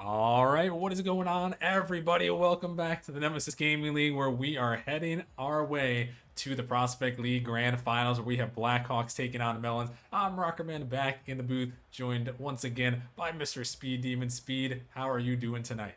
All right, what is going on, everybody? Welcome back to the Nemesis Gaming League, where we are heading our way to the Prospect League Grand Finals, where we have Blackhawks taking on Melons. I'm Rockerman back in the booth, joined once again by Mr. Speed Demon. Speed, how are you doing tonight?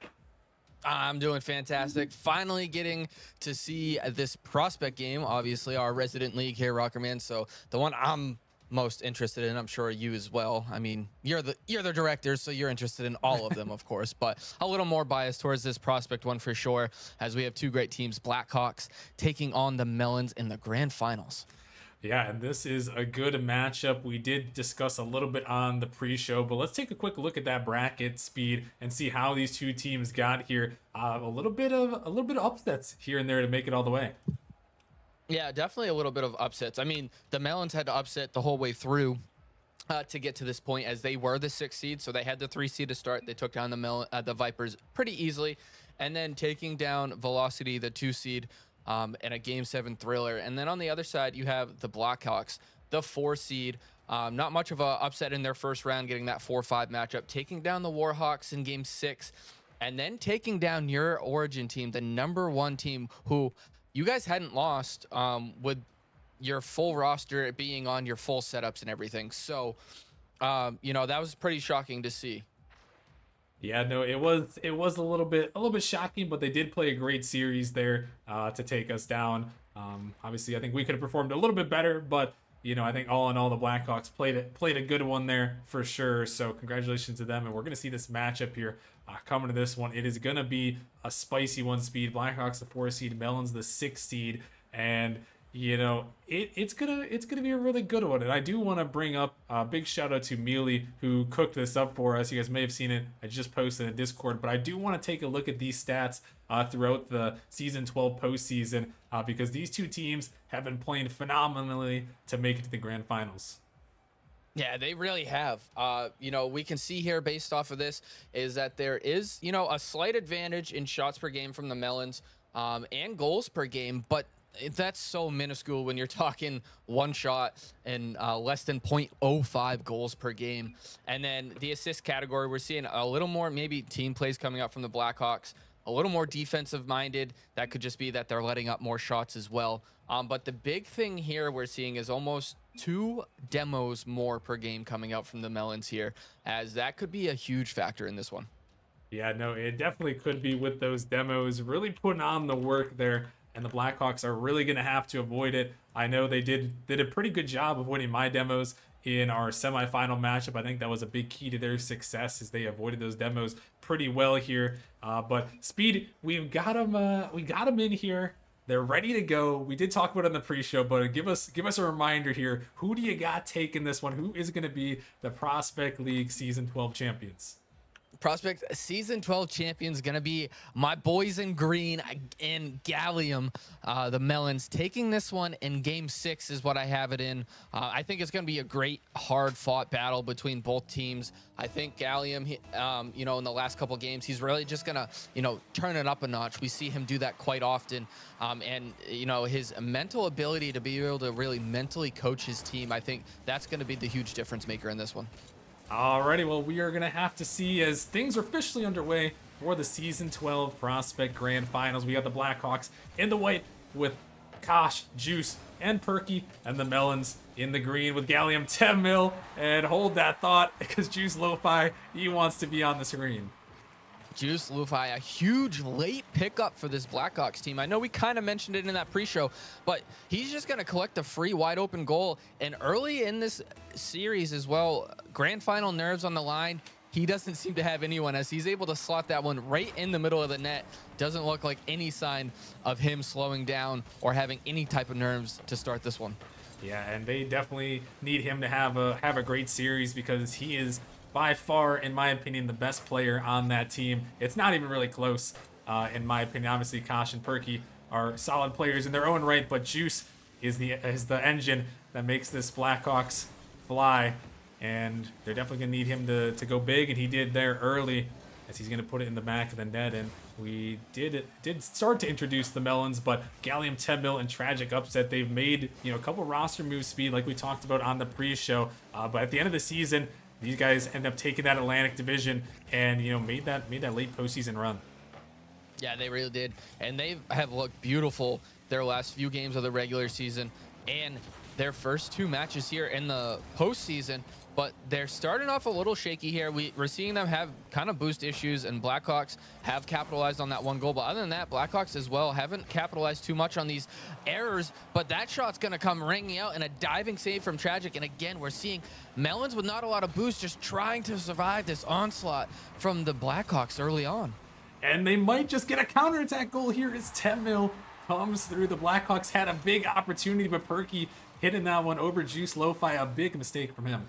I'm doing fantastic. Finally getting to see this prospect game. Obviously, our resident league here, Rockerman. So the one I'm most interested in, I'm sure you as well. I mean, you're the director, so you're interested in all of them, of course. But a little more biased towards this prospect one for sure, as we have two great teams, Blackhawks taking on the Melons in the grand finals. Yeah, and this is a good matchup. We did discuss a little bit on the pre-show, but let's take a quick look at that bracket, Speed, and see how these two teams got here. A little bit of upsets here and there to make it all the way. Yeah, definitely a little bit of upsets. I mean, the Melons had to upset the whole way through to get to this point, as they were the 6th seed, so they had the 3 seed to start. They took down the Vipers pretty easily, and then taking down Velocity, the 2 seed, in a Game 7 thriller. And then on the other side, you have the Blackhawks, the 4 seed. Not much of a upset in their first round, getting that 4-5 matchup, taking down the Warhawks in Game 6, and then taking down your Origin team, the #1 team, who you guys hadn't lost with your full roster being on your full setups and everything. So, that was pretty shocking to see. Yeah, no, it was a little bit shocking, but they did play a great series there to take us down. Obviously, I think we could have performed a little bit better, but I think all in all, the Blackhawks played a good one there for sure. So congratulations to them, and we're gonna see this matchup here coming to this one. It is gonna be a spicy one. Speed Blackhawks the 4 seed, Melons the 6 seed, and it's gonna be a really good one. And I do want to bring up a big shout out to Mealy, who cooked this up for us. You guys may have seen it. I just posted in Discord, but I do want to take a look at these stats throughout the season 12 postseason because these two teams have been playing phenomenally to make it to the grand finals. Yeah, they really have. We can see here based off of this is that there is, a slight advantage in shots per game from the Melons, and goals per game, but that's so minuscule when you're talking one shot and less than 0.05 goals per game. And then the assist category, we're seeing a little more maybe team plays coming up from the Blackhawks, a little more defensive minded. That could just be that they're letting up more shots as well. But the big thing here we're seeing is almost 2 demos more per game coming out from the Melons here, as that could be a huge factor in this one. Yeah, no, it definitely could be with those demos, really putting on the work there, and the Blackhawks are really going to have to avoid it. I know they did a pretty good job of winning my demos in our semifinal matchup. I think that was a big key to their success, as they avoided those demos pretty well here. But Speed, we got them in here. They're ready to go. We did talk about it in the pre-show, but give us a reminder here. Who do you got taking this one? Who is going to be the Prospect League Season 12 champions? Prospect season 12 champions gonna be my boys in green in Gallium, the Melons, taking this one in game 6 is what I have it in. I think it's gonna be a great hard fought battle between both teams. I think Gallium, in the last couple games, he's really just gonna turn it up a notch. We see him do that quite often. And his mental ability to be able to really mentally coach his team, I think that's gonna be the huge difference maker in this one. Alrighty, well, we are going to have to see as things are officially underway for the Season 12 Prospect Grand Finals. We got the Blackhawks in the white with Kosh, Juice, and Perky, and the Melons in the green with Gallium, TehMill, and hold that thought because Juice Lo-Fi, he wants to be on the screen. Juice Luffy, a huge late pickup for this Blackhawks team. I know we kind of mentioned it in that pre-show, but he's just going to collect a free wide open goal. And early in this series as well, grand final nerves on the line, he doesn't seem to have anyone, as he's able to slot that one right in the middle of the net. Doesn't look like any sign of him slowing down or having any type of nerves to start this one. Yeah, and they definitely need him to have a great series because he is by far, in my opinion, the best player on that team. It's not even really close, in my opinion. Obviously, Kosh and Perky are solid players in their own right, but Juice is the engine that makes this Blackhawks fly, and they're definitely gonna need him to go big, and he did there early, as he's gonna put it in the back of the net. And we did start to introduce the Melons, but Gallium, TehMill, and tragic upset. They've made a couple roster moves, Speed, like we talked about on the pre-show, but at the end of the season, these guys end up taking that Atlantic Division and, you know, made that late postseason run. Yeah, they really did. And they have looked beautiful their last few games of the regular season and their first 2 matches here in the postseason. But they're starting off a little shaky here. We're seeing them have kind of boost issues, and Blackhawks have capitalized on that 1 goal. But other than that, Blackhawks as well haven't capitalized too much on these errors. But that shot's going to come ringing out, and a diving save from Tragic. And again, we're seeing Melons with not a lot of boost, just trying to survive this onslaught from the Blackhawks early on. And they might just get a counterattack goal here as TehMill comes through. The Blackhawks had a big opportunity, but Perky hitting that one over Juice Lo-Fi, a big mistake from him.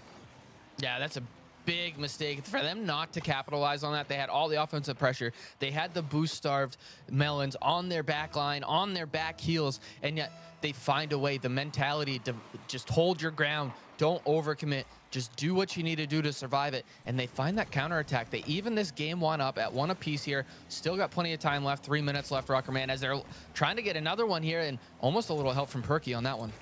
Yeah, that's a big mistake for them not to capitalize on that. They had all the offensive pressure. They had the boost-starved Melons on their back line, on their back heels, and yet they find a way, the mentality to just hold your ground, don't overcommit, just do what you need to do to survive it, and they find that counterattack. They even this game 1 up at 1 apiece here. Still got plenty of time left, 3 minutes left, Rocker Man, as they're trying to get another one here, and almost a little help from Perky on that one.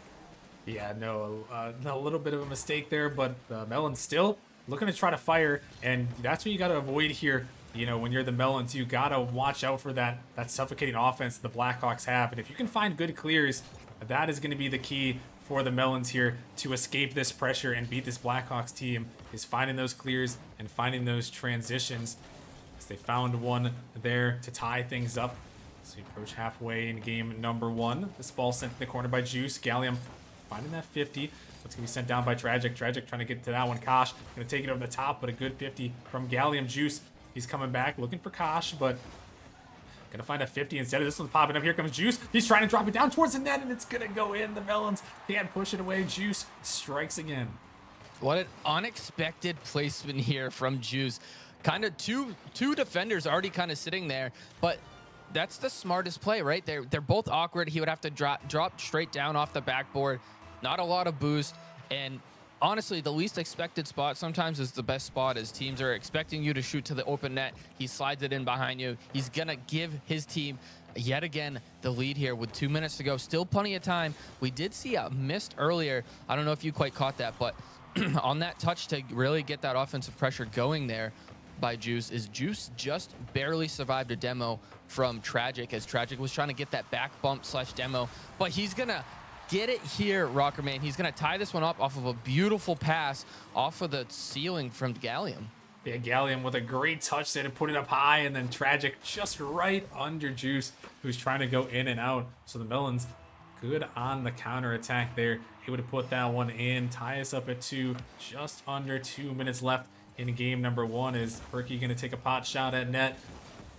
Yeah, no, a little bit of a mistake there, but Melons still looking to try to fire, and that's what you got to avoid here. You know, when you're the Melons, you got to watch out for that suffocating offense the Blackhawks have. And if you can find good clears, that is going to be the key for the Melons here to escape this pressure and beat this Blackhawks team, is finding those clears and finding those transitions. As they found one there to tie things up. So we approach halfway in game number 1. This ball sent to the corner by Juice. Gallium finding that 50. It's going to be sent down by Tragic. Tragic trying to get to that one. Kosh going to take it over the top, but a good 50 from Gallium. Juice, he's coming back looking for Kosh, but going to find a 50 instead of this one popping up. Here comes Juice. He's trying to drop it down towards the net, and it's going to go in. The Melons can't push it away. Juice strikes again. What an unexpected placement here from Juice. Kind of two defenders already kind of sitting there, but that's the smartest play, right? They're both awkward. He would have to drop straight down off the backboard. Not a lot of boost, and honestly, the least expected spot sometimes is the best spot, as teams are expecting you to shoot to the open net. He slides it in behind you. He's gonna give his team yet again the lead here with 2 minutes to go. Still plenty of time. We did see a missed earlier. I don't know if you quite caught that, but on that touch to really get that offensive pressure going there by Juice, is Juice just barely survived a demo from Tragic, as Tragic was trying to get that back bump / demo, but he's gonna get it here, Rocker Man. He's going to tie this one up off of a beautiful pass off of the ceiling from Gallium. Yeah, Gallium with a great touch there to put it up high, and then Tragic just right under Juice, who's trying to go in and out. So the Melons good on the counterattack there. Able to put that one in, tie us up at 2, just under 2 minutes left in game number 1. Is Perky going to take a pot shot at net?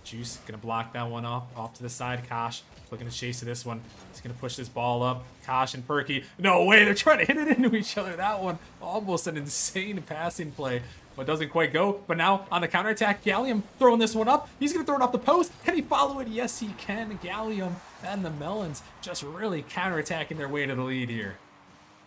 Juice going to block that one off to the side. Kosh looking to chase to this one. He's going to push this ball up. Kosh and Perky. No way, they're trying to hit it into each other. That one, almost an insane passing play, but doesn't quite go. But now on the counterattack, Gallium throwing this one up. He's going to throw it off the post. Can he follow it? Yes, he can. Gallium and the Melons just really counterattacking their way to the lead here.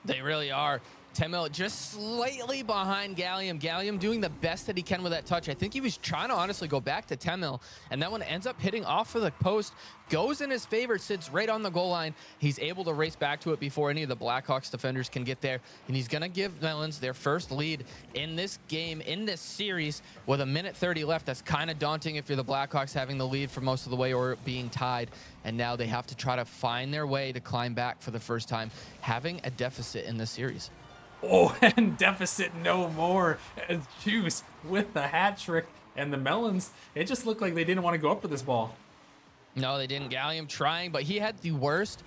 They really are. TehMill just slightly behind Gallium. Gallium doing the best that he can with that touch. I think he was trying to honestly go back to TehMill, and that one ends up hitting off of the post, goes in his favor, sits right on the goal line. He's able to race back to it before any of the Blackhawks defenders can get there, and he's going to give Melons their first lead in this game, in this series, with 1:30 left. That's kind of daunting if you're the Blackhawks, having the lead for most of the way or being tied, and now they have to try to find their way to climb back for the first time, having a deficit in this series. Oh, and deficit no more, as Juice with the hat trick, and the Melons, it just looked like they didn't want to go up for this ball. No, they didn't. Gallium trying, but he had the worst,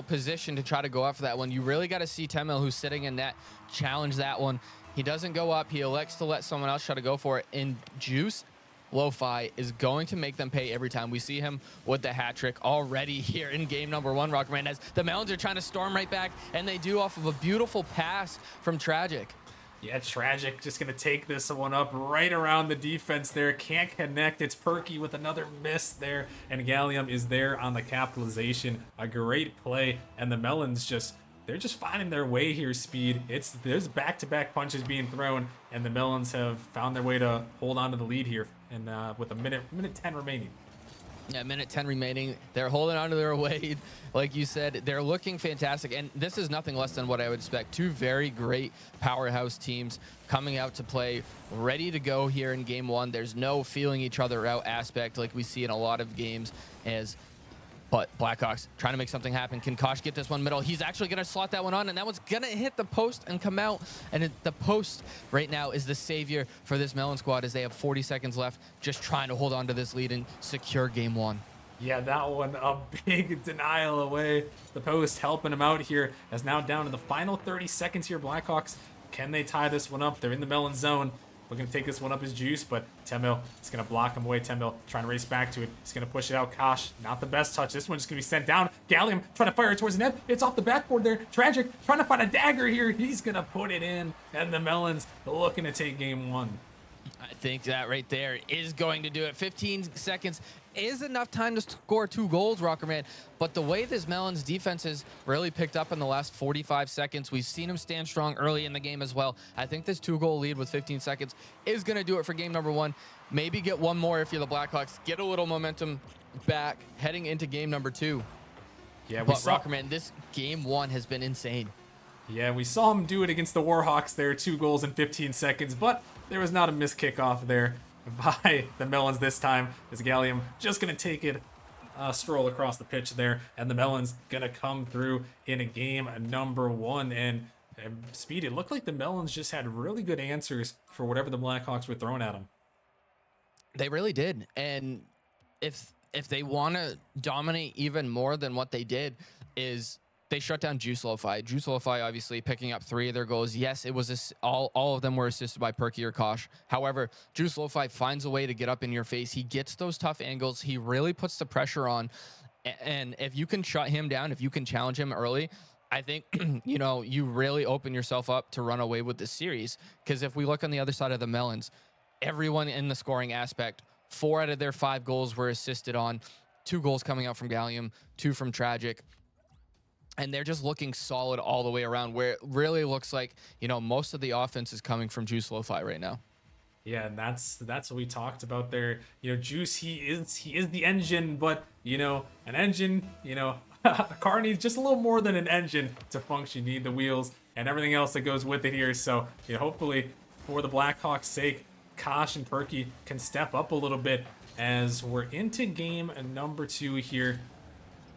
position to try to go up for that one. You really got to see TehMill, who's sitting in net, challenge that one. He doesn't go up. He elects to let someone else try to go for it. And Juice Lo-Fi is going to make them pay every time. We see him with the hat trick already here in game number 1, Rockman, as the Melons are trying to storm right back, and they do off of a beautiful pass from Tragic. Yeah, Tragic just going to take this one up right around the defense there. Can't connect. It's Perky with another miss there, and Gallium is there on the capitalization. A great play, and the Melons they're just finding their way here, Speed. There's back-to-back punches being thrown, and the Melons have found their way to hold on to the lead here, and with a minute 10 remaining. Yeah, minute 10 remaining. They're holding on to their lead. Like you said, they're looking fantastic. And this is nothing less than what I would expect. Two very great powerhouse teams coming out to play, ready to go here in game one. There's no feeling each other out aspect like we see in a lot of games. But Blackhawks trying to make something happen. Can Kosh get this one middle? He's actually going to slot that one on, and that one's going to hit the post and come out. And the post right now is the savior for this Melon squad as they have 40 seconds left, just trying to hold on to this lead and secure game one. Yeah, that one a big denial away. The post helping him out here as now down to the final 30 seconds here. Blackhawks, can they tie this one up? They're in the Melon zone. We're going to take this one up as Juice, but TehMill is going to block him away. TehMill trying to race back to it. He's going to push it out. Kosh, not the best touch. This one's just going to be sent down. Gallium trying to fire it towards the net. It's off the backboard there. Tragic trying to find a dagger here. He's going to put it in. And the Melons looking to take game one. I think that right there is going to do it. 15 seconds is enough time to score 2 goals, Rockerman. But the way this Melons defense has really picked up in the last 45 seconds, we've seen them stand strong early in the game as well. I think this 2-goal lead with 15 seconds is going to do it for game number 1. Maybe get one more if you're the Blackhawks. Get a little momentum back heading into game number 2. Yeah, but Rockerman, this game 1 has been insane. Yeah, we saw him do it against the Warhawks there, 2 goals in 15 seconds, but there was not a missed kickoff there by the Melons this time, as Gallium just going to take it, stroll across the pitch there, and the Melons going to come through in a game number 1. And Speed, it looked like the Melons just had really good answers for whatever the Blackhawks were throwing at them. They really did. And if they want to dominate even more than what they did, is they shut down Juice Lo-Fi. Juice Lo-Fi obviously picking up 3 of their goals. Yes, it was all of them were assisted by Perky or Kosh. However, Juice Lo-Fi finds a way to get up in your face. He gets those tough angles. He really puts the pressure on. And if you can shut him down, if you can challenge him early, I think, you really open yourself up to run away with this series. Because if we look on the other side of the Melons, everyone in the scoring aspect, 4 out of their 5 goals were assisted on. 2 goals coming out from Gallium, 2 from Tragic. And they're just looking solid all the way around, where it really looks like, most of the offense is coming from Juice Lo-Fi right now. Yeah, and that's what we talked about there. Juice, he is the engine, but an engine, a car needs just a little more than an engine to function. You need the wheels and everything else that goes with it here. So hopefully, for the Blackhawks' sake, Kosh and Perky can step up a little bit as we're into game number 2 here.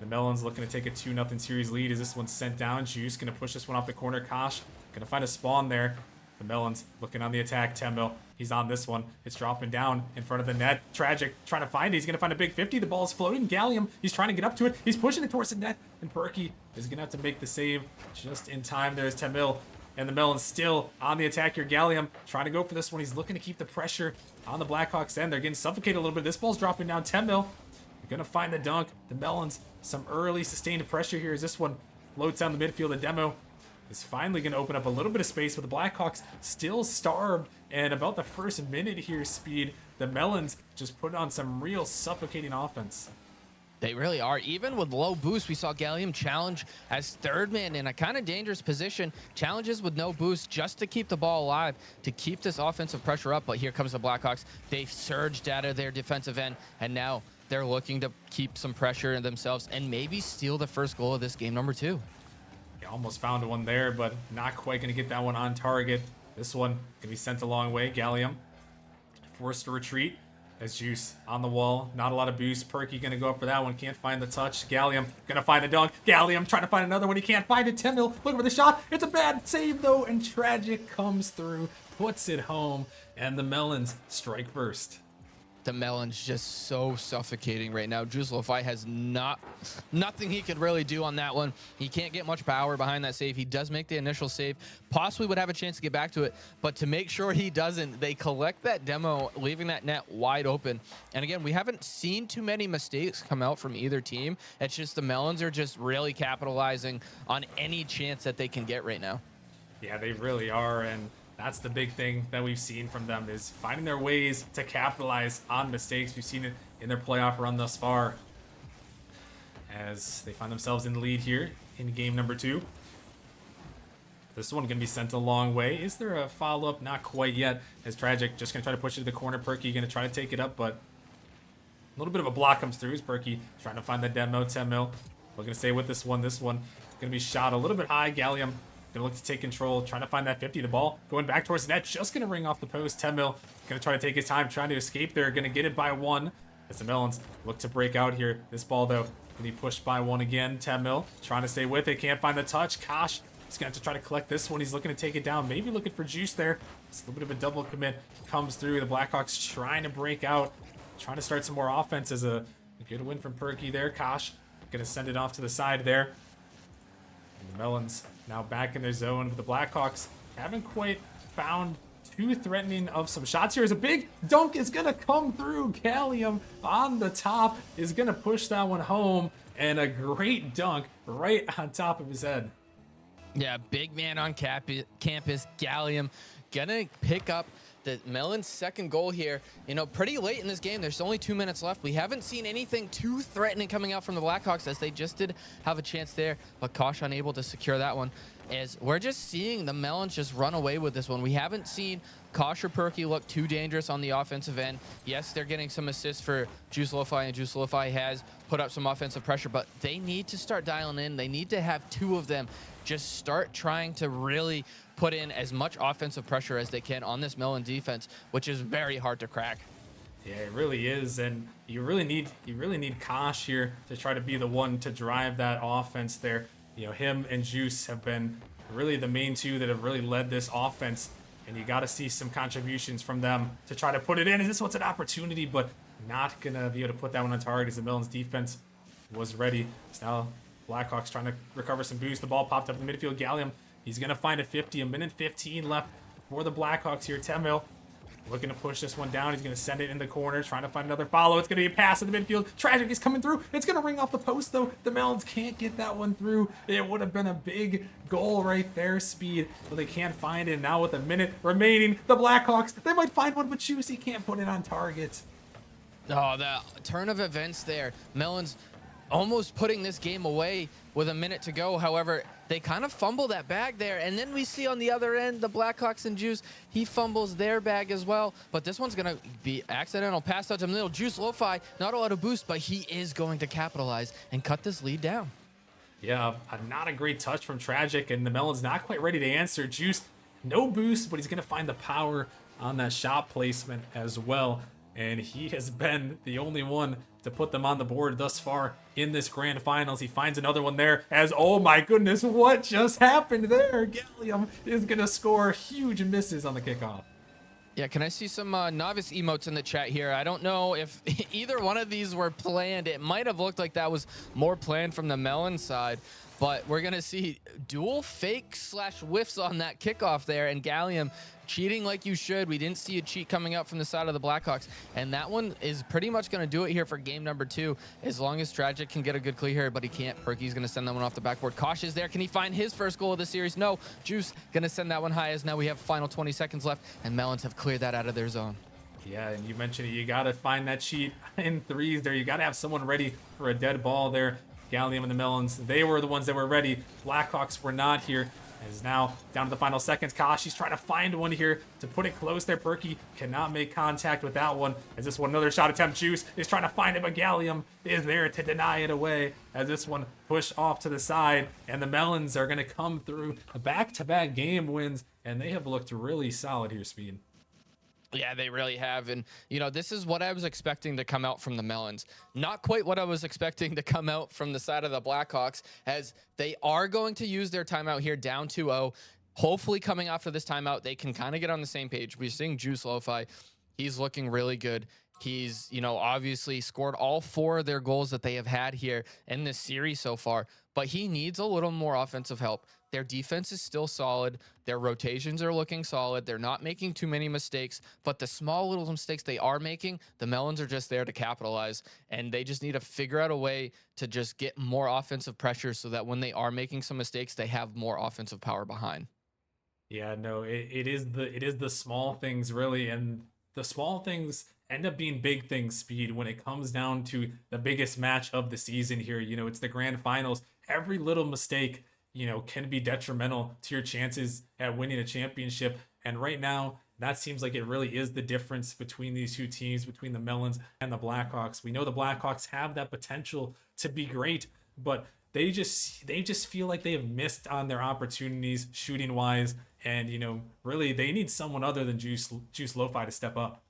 The Melons looking to take a 2-0 series lead as this one's sent down. Juice going to push this one off the corner. Kosh going to find a spawn there. The Melons looking on the attack. TehMill, he's on this one. It's dropping down in front of the net. Tragic trying to find it. He's going to find a big 50. The ball's floating. Gallium, he's trying to get up to it. He's pushing it towards the net. And Perky is going to have to make the save just in time. There's TehMill. And the Melons still on the attack here. Gallium trying to go for this one. He's looking to keep the pressure on the Blackhawks end. They're getting suffocated a little bit. This ball's dropping down. TehMill going to find the dunk. The Melons, some early sustained pressure here as this one floats down the midfield. The Demo is finally going to open up a little bit of space, but the Blackhawks still starved. And about the first minute here, Speed, the Melons just put on some real suffocating offense. They really are. Even with low boost, we saw Gallium challenge as third man in a kind of dangerous position. Challenges with no boost just to keep the ball alive, to keep this offensive pressure up. But here comes the Blackhawks. They've surged out of their defensive end, and now they're looking to keep some pressure in themselves and maybe steal the first goal of this game number 2. Almost found one there, but not quite going to get that one on target. This one going to be sent a long way. Gallium forced to retreat as Juice on the wall. Not a lot of boost. Perky going to go up for that one. Can't find the touch. Gallium going to find the dunk. Gallium trying to find another one. He can't find it. TehMill looking for the shot. It's a bad save, though, and Tragic comes through, puts it home, and the Melons strike first. The Melon's just so suffocating right now. Juice Lo-Fi has nothing he could really do on that one. He can't get much power behind that save. He does make the initial save. Possibly would have a chance to get back to it, but to make sure he doesn't, they collect that Demo, leaving that net wide open. And again, we haven't seen too many mistakes come out from either team. It's just the Melons are just really capitalizing on any chance that they can get right now. Yeah, they really are, and that's the big thing that we've seen from them, is finding their ways to capitalize on mistakes. We've seen it in their playoff run thus far as they find themselves in the lead here in game number 2. This one going to be sent a long way. Is there a follow-up? Not quite yet, as Tragic just going to try to push it to the corner. Perky going to try to take it up, but little bit of a block comes through. Is Perky trying to find the demo. TehMill looking to stay with this one. This one going to be shot a little bit high. Gallium going to look to take control, trying to find that 50. The ball going back towards the net, just going to ring off the post. TehMill going to try to take his time, trying to escape there. Going to get it by one as the Melons look to break out here. This ball, though, going to be pushed by one again. TehMill trying to stay with it. Can't find the touch. Kosh is going to have to try to collect this one. He's looking to take it down. Maybe looking for juice there. It's a little bit of a double commit comes through. The Blackhawks trying to break out, trying to start some more offense as a good win from Perky there. Kosh going to send it off to the side there. And the Melons now back in their zone, but the Blackhawks haven't quite found too threatening of some shots here. As a big dunk is going to come through. Gallium on the top is going to push that one home, and a great dunk right on top of his head. Yeah, big man on campus. Gallium gonna pick up the Melons' second goal here. You know, pretty late in this game. There's only 2 minutes left. We haven't seen anything too threatening coming out from the Blackhawks, as they just did have a chance there, but Kosh unable to secure that one. As we're just seeing the Melons just run away with this one. We haven't seen Kosh or Perky look too dangerous on the offensive end. Yes, they're getting some assists for Juice Lo-Fi, and Juice Lo-Fi has put up some offensive pressure, but they need to start dialing in. They need to have two of them just start trying to really put in as much offensive pressure as they can on this Melon defense, which is very hard to crack. Yeah, it really is, and you really need Kosh here to try to be the one to drive that offense there. You know, him and Juice have been really the main two that have really led this offense, and you got to see some contributions from them to try to put it in. And this one's an opportunity, but not gonna be able to put that one on target as the Melons defense was ready. So now Blackhawks trying to recover some boost. The ball popped up in the midfield. Gallium, he's gonna find a 50. A minute 15 left for the Blackhawks here. TehMill looking to push this one down. He's going to send it in the corner, trying to find another follow. It's going to be a pass in the midfield. Tragic is coming through. It's going to ring off the post, though. The Melons can't get that one through. It would have been a big goal right there, Speed, but they can't find it. Now with a minute remaining, the Blackhawks, they might find one, but Juicy can't put it on target. Oh, the turn of events there. Melons almost putting this game away with a minute to go. However, they kind of fumble that bag there, and then we see on the other end the Blackhawks and Juice, he fumbles their bag as well, but this one's gonna be accidental pass out to middle. Juice Lo-Fi, not a lot of boost, but he is going to capitalize and cut this lead down. Yeah, not a great touch from Tragic, and the Melons not quite ready to answer. Juice, no boost, but he's gonna find the power on that shot placement as well, and he has been the only one to put them on the board thus far in this grand finals. He finds another one there as, oh my goodness, what just happened there? Gallium is gonna score huge misses on the kickoff. Yeah, can I see some novice emotes in the chat here? I don't know if either one of these were planned. It might have looked like that was more planned from the Melon side, but we're gonna see dual fake / whiffs on that kickoff there, and Gallium cheating like you should. We didn't see a cheat coming out from the side of the Blackhawks, and that one is pretty much going to do it here for game number 2, as long as Tragic can get a good clear here, but he can't. Perky's going to send that one off the backboard. Kosh is there. Can he find his first goal of the series? No. Juice going to send that one high, as now we have final 20 seconds left, and Melons have cleared that out of their zone. Yeah, and you mentioned it. You got to find that cheat in threes there. You got to have someone ready for a dead ball there. Gallium and the Melons, they were the ones that were ready. Blackhawks were not here. Is now down to the final seconds. Kosh, he's trying to find one here to put it close there. Perky cannot make contact with that one. As this one, another shot attempt. Juice is trying to find it, but Gallium is there to deny it away. As this one push off to the side, and the Melons are going to come through back-to-back game wins, and they have looked really solid here, Speed. Yeah, they really have. And, you know, this is what I was expecting to come out from the Melons. Not quite what I was expecting to come out from the side of the Blackhawks, as they are going to use their timeout here down 2-0. Hopefully coming after this timeout, they can kind of get on the same page. We're seeing Juice Lo-Fi. He's looking really good. He's, you know, obviously scored all 4 of their goals that they have had here in this series so far, but he needs a little more offensive help. Their defense is still solid. Their rotations are looking solid. They're not making too many mistakes, but the small little mistakes they are making, the Melons are just there to capitalize, and they just need to figure out a way to just get more offensive pressure so that when they are making some mistakes, they have more offensive power behind. Yeah, no, it is the small things really, and the small things end up being big things, Speed, when it comes down to the biggest match of the season here. You know, it's the grand finals. Every little mistake, you know, can be detrimental to your chances at winning a championship. And right now, that seems like it really is the difference between these two teams, between the Melons and the Blackhawks. We know the Blackhawks have that potential to be great, but they just feel like they have missed on their opportunities shooting wise, and really they need someone other than Juice Lo-Fi to step up.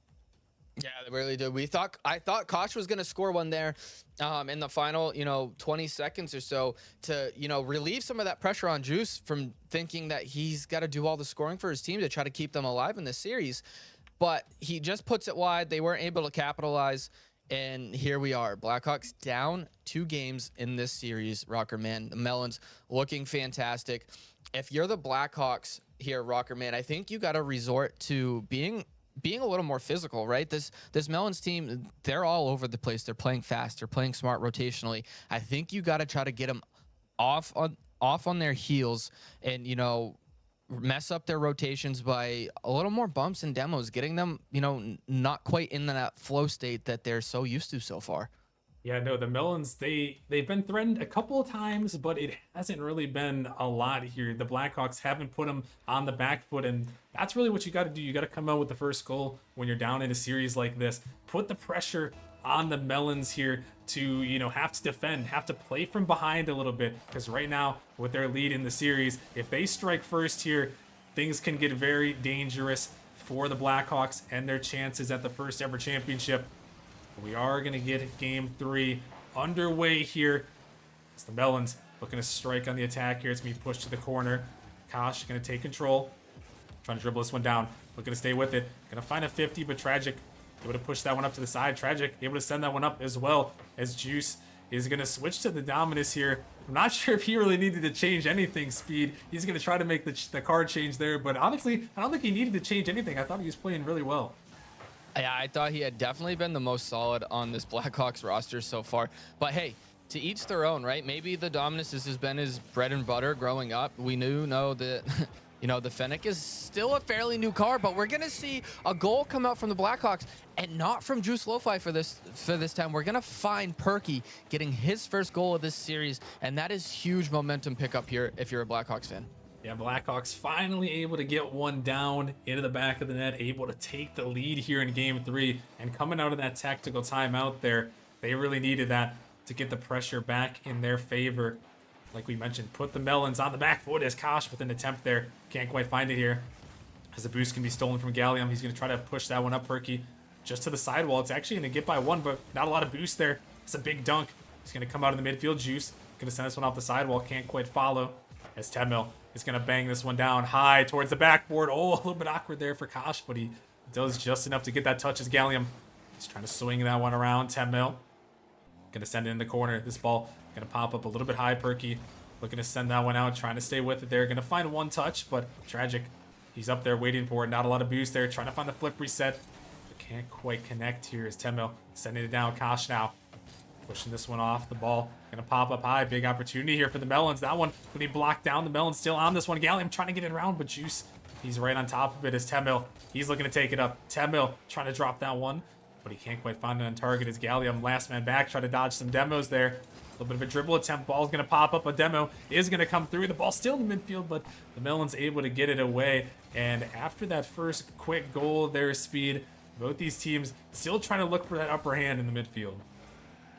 Yeah, they really do. I thought Kosh was going to score one there in the final, 20 seconds or so to, relieve some of that pressure on Juice from thinking that he's got to do all the scoring for his team to try to keep them alive in this series. But he just puts it wide. They weren't able to capitalize. And here we are. Blackhawks down 2 games in this series, Rocker Man. The Melons looking fantastic. If you're the Blackhawks here, Rocker Man, I think you got to resort to being a little more physical, right? This Melons team, they're all over the place. They're playing fast. They're playing smart rotationally. I think you got to try to get them off on their heels and mess up their rotations by a little more bumps and demos, getting them not quite in that flow state that they're so used to so far. Yeah, no, the Melons, they've been threatened a couple of times, but it hasn't really been a lot here. The Blackhawks haven't put them on the back foot, and that's really what you got to do. You got to come out with the first goal when you're down in a series like this. Put the pressure on the Melons here to, have to defend, have to play from behind a little bit, because right now, with their lead in the series, if they strike first here, things can get very dangerous for the Blackhawks and their chances at the first ever championship. We are going to get game 3 underway here. It's the Melons looking to strike on the attack here. It's going to be pushed to the corner. Kosh going to take control. Trying to dribble this one down. Looking to stay with it. Going to find a 50, but Tragic able to push that one up to the side. Tragic able to send that one up as well, as Juice is going to switch to the Dominus here. I'm not sure if he really needed to change anything, Speed. He's going to try to make the card change there, but honestly, I don't think he needed to change anything. I thought he was playing really well. Yeah, I thought he had definitely been the most solid on this Blackhawks roster so far. But hey, to each their own, right? Maybe the Dominus has been his bread and butter growing up. We know that, the Fennec is still a fairly new car, but we're going to see a goal come out from the Blackhawks and not from Juice Lo-Fi for this time. We're going to find Perky getting his first goal of this series, and that is huge momentum pickup here if you're a Blackhawks fan. Yeah, Blackhawks finally able to get one down into the back of the net, able to take the lead here in game 3. And coming out of that tactical timeout there, they really needed that to get the pressure back in their favor. Like we mentioned, put the Melons on the back foot as Kosh with an attempt there. Can't quite find it here. As the boost can be stolen from Gallium, he's going to try to push that one up, Perky, just to the sidewall. It's actually going to get by 1, but not a lot of boost there. It's a big dunk. He's going to come out in the midfield. Juice going to send this one off the sidewall. Can't quite follow as TehMill is going to bang this one down high towards the backboard. Oh, a little bit awkward there for Kosh, but he does just enough to get that touch as Gallium. He's trying to swing that one around. TehMill going to send it in the corner. This ball going to pop up a little bit high. Perky looking to send that one out, trying to stay with it there. Going to find one touch, but Tragic, he's up there waiting for it. Not a lot of boost there. Trying to find the flip reset, but can't quite connect here as TehMill sending it down. Kosh now pushing this one off. The ball going to pop up high. Big opportunity here for the Melons. That one when he blocked down. The Melons still on this one. Gallium trying to get it around, but Juice, he's right on top of it as TehMill. He's looking to take it up. TehMill trying to drop that one, but he can't quite find it on target as Gallium, last man back, try to dodge some demos there. A little bit of a dribble attempt. Ball's going to pop up. A demo is going to come through. The ball's still in the midfield, but the Melons able to get it away. And after that first quick goal there, Speed, both these teams still trying to look for that upper hand in the midfield.